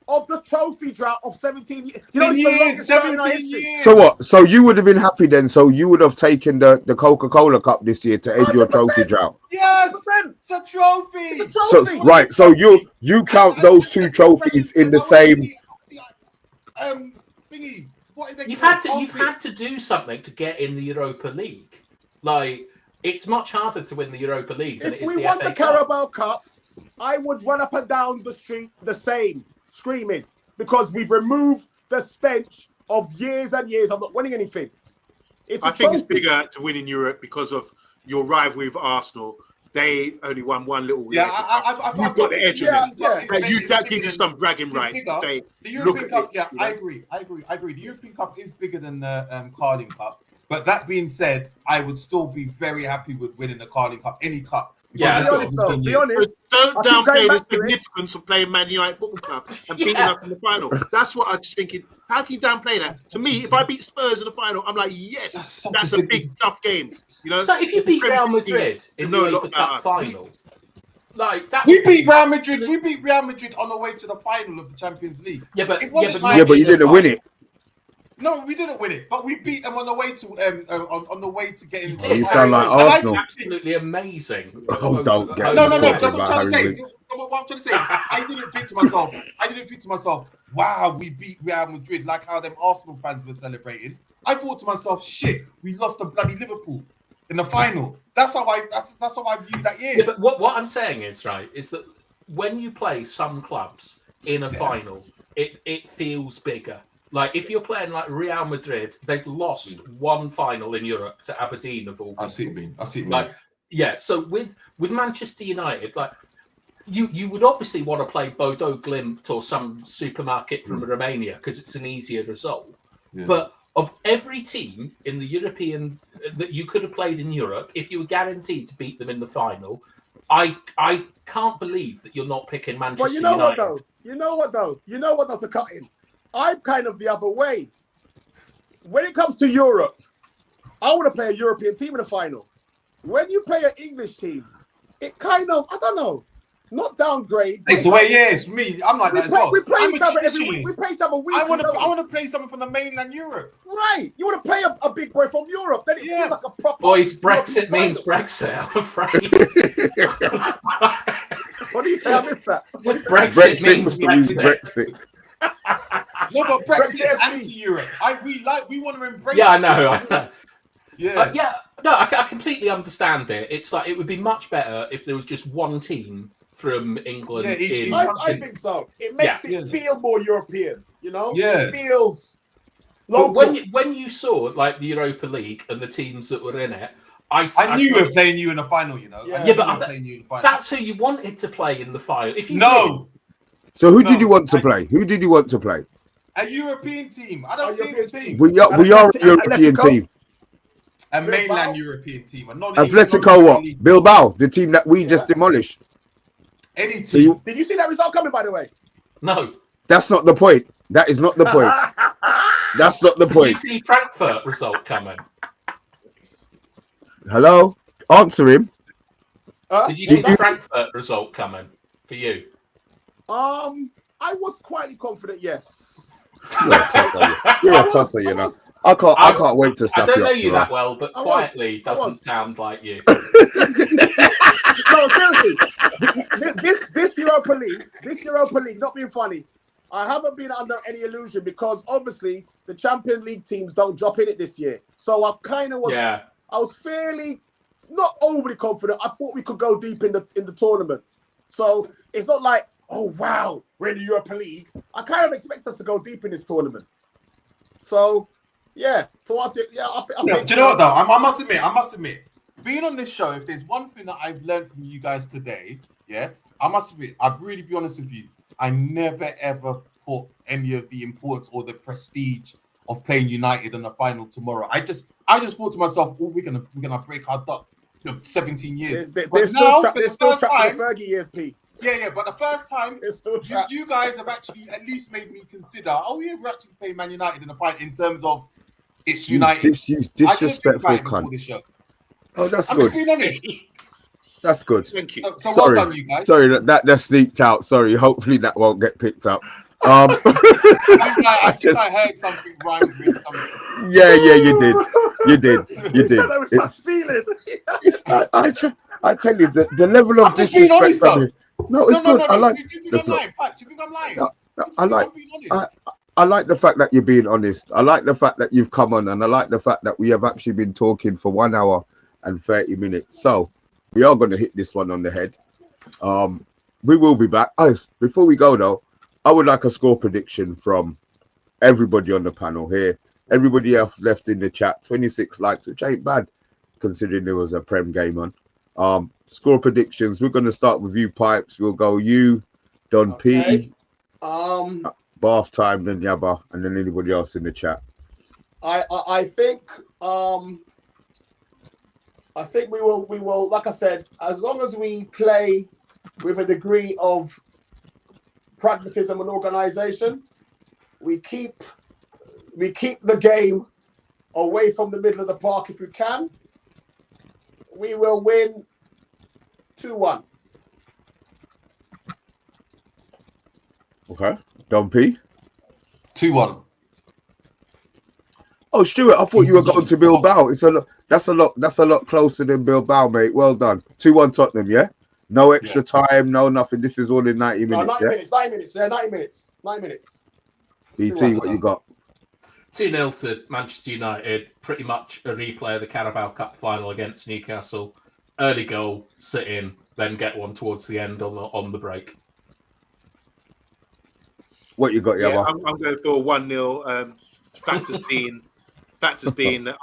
Of the trophy drought of 17 years. It's 17 years. So what? So you would have been happy then. So you would have taken the Coca-Cola Cup this year to end your trophy drought. Yes, it's a trophy. So right. So you count those 2 trophies in the same. Thingy. What is You've had to do something to get in the Europa League. Like it's much harder to win the Europa League than it is the FA Cup. If we won the Carabao Cup, I would run up and down the street the same, screaming, because we've removed the stench of years and years of not winning anything. I think it's bigger to win in Europe because of your rivalry with Arsenal they only won one little. Yeah, you've got the edge yeah, on them. That gives you some bragging it's rights. bigger. To say, The look European at Cup, it, yeah, you know? I agree. The European Cup is bigger than the Carling Cup. But that being said, I would still be very happy with winning the Carling Cup, any cup. Yeah, Be honest, though. Be honest. Don't I keep going downplay the back to it. significance of playing Man United Football Club and beating us in the final. That's what I'm just thinking. How can you downplay that? To me, if I beat Spurs in the final, I'm like, yes, that's a big tough game. You know. So if you beat Real Madrid in the know a lot UEFA about Cup us. final, like that, We beat Real Madrid. We beat Real Madrid on the way to the final of the Champions League. yeah, but It wasn't Yeah, but you didn't win it. No, we didn't win it, but we beat them on the way to on the way to getting into You the sound final. like And I Arsenal. absolutely amazing. Oh, don't get No, me that's talking what I'm trying to about say. Harry Winks. What I'm trying to say, I didn't think to myself, wow, we beat Real Madrid like how them Arsenal fans were celebrating. I thought to myself, shit, we lost to bloody Liverpool in the final. That's how I view that year. Yeah, but what I'm saying is that when you play some clubs in a final, it feels bigger. Like if you're playing like Real Madrid, they've lost one final in Europe to Aberdeen of all. I see what you mean. Like, yeah. So with Manchester United, like you would obviously want to play Bodo Glimt or some supermarket from Romania because it's an easier result. Yeah. But of every team in the European that you could have played in Europe, if you were guaranteed to beat them in the final, I can't believe that you're not picking Manchester But you know United. what though? You know what though, to cut in. I'm kind of the other way. When it comes to Europe, I want to play a European team in the final. When you play an English team, it kind of, I don't know, not downgrade. Takes away, yeah, it's me. I'm like that as well. We play I'm each a other every week. We traditionalist. play each other weekly. I want to play someone from the mainland Europe. Right. You want to play a big boy from Europe. Then it feels like a proper. Boys, Brexit European means final. Brexit, I'm afraid. What do you say? I missed that. Brexit means Brexit. No, but Brexit is Brexit. anti-Europe. We want to embrace. Yeah, I know. Yeah. Yeah, no, I completely understand it. It's like it would be much better if there was just one team from England. Yeah, each in... I think so. It makes it feel more European, you know? Yeah. It feels But local. when you saw like the Europa League and the teams that were in it, I knew we were playing you in the final, you know. Yeah. I knew but we were playing you in the final. that's who you wanted to play in the final. If you No. So who did you want to play? Who did you want to play? A European team. I don't think European team. We are a European team. A mainland European team. Not Atletico what? Bilbao, the team that we just demolished. Any So team. Did you see that result coming, by the way? No. That's not the point. That is not the point. That's not the Did you point. see Frankfurt result coming? Hello? Answer him. Did you see the Frankfurt result coming for you? I was quietly confident, yes. You're a tosser, you're a tosser, you know. I can't wait to I slap don't you know up. you Tyrone. that well, but I was. quietly doesn't sound like you. No, seriously. This Europa League, not being funny, I haven't been under any illusion because obviously the Champions League teams don't drop in it this year. So I've kind of was, I was fairly not overly confident. I thought we could go deep in the tournament. So it's not like, oh wow, we're in the Europa League. I kind of expect us to go deep in this tournament. So yeah, to answer, I think. Do you know what though? I must admit, being on this show, if there's one thing that I've learned from you guys today, I must admit, I'd really be honest with you. I never ever put any of the importance or the prestige of playing United in the final tomorrow. I just thought to myself, oh, we're gonna break our duck. 17 years. They're still trapped in the Fergie years, P. Yeah, but the first time, it's still you guys have actually at least made me consider, we're actually playing Man United in the fight in terms of it's United. You disrespectful cunt. This show. Oh, that's I'm good. just being honest. That's good. Thank you. So well done, you guys. Sorry, that sneaked out. Sorry, hopefully that won't get picked up. I think I heard something rhymed with something. Yeah, you did. That was such feeling. I tell you, the level of just being honest, disrespect. No, it's good. I like. Do you think I'm lying? Pat, do you think I'm lying? No, I like the fact that you're being honest. I like the fact that you've come on, and I like the fact that we have actually been talking for 1 hour and 30 minutes. So we are going to hit this one on the head. We will be back. Before we go though, I would like a score prediction from everybody on the panel here. Everybody else left in the chat, 26 likes, which ain't bad considering there was a Prem game on. Score predictions. We're going to start with you, Pipes. We'll go you, Don Okay. P, Bath Time, then Yabba, and then anybody else in the chat. I think we will, like I said, as long as we play with a degree of pragmatism and organization, we keep the game away from the middle of the park if we can, we will win 2-1. Okay. Don P. 2-1. Oh, Stuart, I thought you were going to Bilbao. That's a lot closer than Bilbao, mate. Well done. 2-1 Tottenham, yeah? No extra time, no nothing. This is all in 90 minutes. 90 minutes, 90 minutes, yeah, 90 minutes. 9 minutes. BT, what you got? 2-0 to Manchester United. Pretty much a replay of the Carabao Cup final against Newcastle. Early goal, sit in, then get one towards the end on the break. What you got, Yabba? I'm going for 1-0. Factors being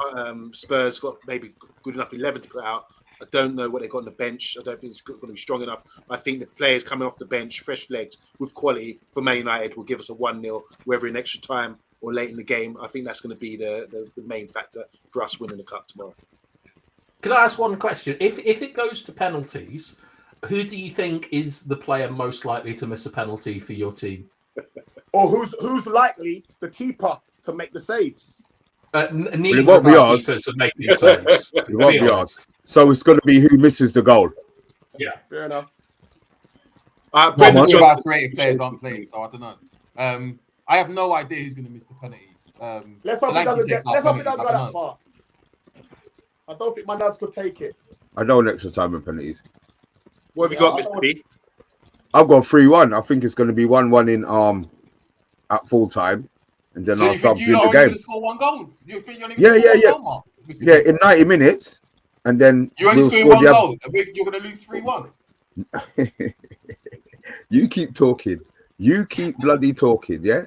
Spurs got maybe good enough 11 to put out. I don't know what they got on the bench. I don't think it's going to be strong enough. I think the players coming off the bench, fresh legs with quality for Man United will give us a 1-0, whether in extra time or late in the game. I think that's going to be the main factor for us winning the cup tomorrow. Can I ask one question? If it goes to penalties, who do you think is the player most likely to miss a penalty for your team? Or who's likely the keeper to make the saves? Neither of our keepers are making saves. It won't be ours. So it's going to be who misses the goal. Yeah, fair enough. None of our creative players aren't playing, so I don't know. I have no idea who's going to miss the penalties. Let's hope it doesn't go that far. I don't think my lads could take it. I know an extra time and penalties. What have you got, Mr. B? I've got 3-1. I think it's going to be 1-1 in at full time, and then I'll sub in the game. Going to score one goal? You think you're only going to score one goal, Mark? Yeah, in 90 minutes, and then you only score one goal. You're going to lose 3-1. You keep talking. You keep bloody talking. Yeah,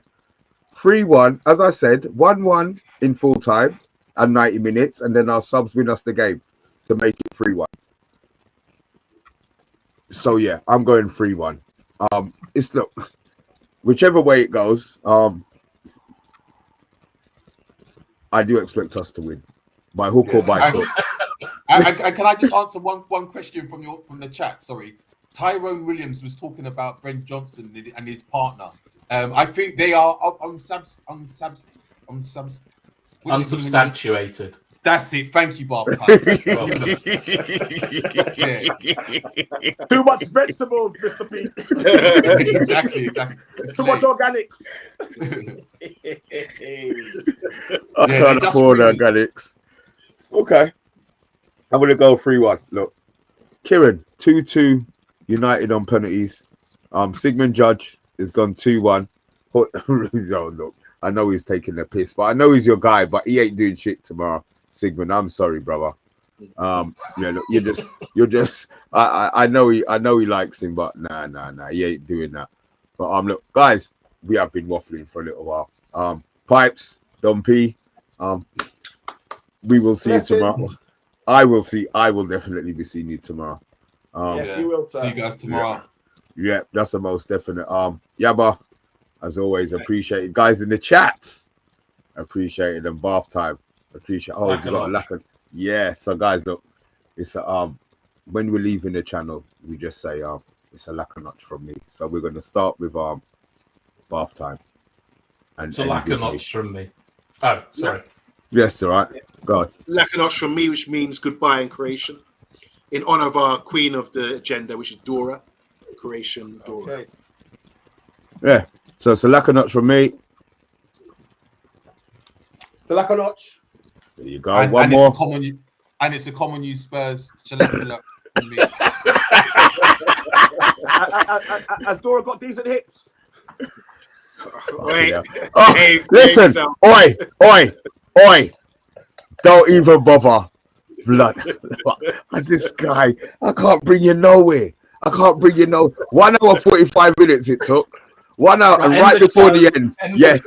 3-1. As I said, 1-1 in full time and 90 minutes, and then our subs win us the game to make it 3-1. So yeah, I'm going 3-1. It's look, whichever way it goes, I do expect us to win by hook or by crook. Can I just answer one question from the chat? Sorry, Tyrone Williams was talking about Brent Johnson and his partner. I think they are unsubstantiated. That's it. Thank you, Bath Time. Too much vegetables, Mr. P. Exactly. Too much organics. I can't afford organics. Okay. I'm going to go 3-1. Look, Kieran, 2-2 United on penalties. Sigmund Judge has gone 2-1. Oh, look, I know he's taking the piss, but I know he's your guy, but he ain't doing shit tomorrow. Sigmund, I'm sorry, brother. Yeah, look, you're just. I know he likes him, but nah, he ain't doing that. But look, guys, we have been waffling for a little while. Pipes, Don P, we will see you tomorrow. I will definitely be seeing you tomorrow. Yes, you will, sir. See you guys tomorrow. Yeah, that's the most definite. Yabba, as always, appreciate it. Guys in the chat, appreciate it. And Bath Time, appreciate. Oh, we got a lack of. Yeah, so guys, look, it's when we're leaving the channel, we just say it's a lack of notch from me. So we're gonna start with Bath Time. And it's a lack of notch from me. Oh, sorry. Yes, all right. Go on. Lack of notch from me, which means goodbye in Croatian, in honor of our queen of the agenda, which is Dora. Croatian Dora. Okay. Yeah. So it's a lack of notch from me. It's a lack of notch. There you go. One more. It's a common use Spurs. From me. Has Dora got decent hits? Wait. Oh, listen. Oi. Don't even bother. Blood. This guy, I can't bring you nowhere. 1 hour 45 minutes it took. 1 hour, and right before the end. Yes.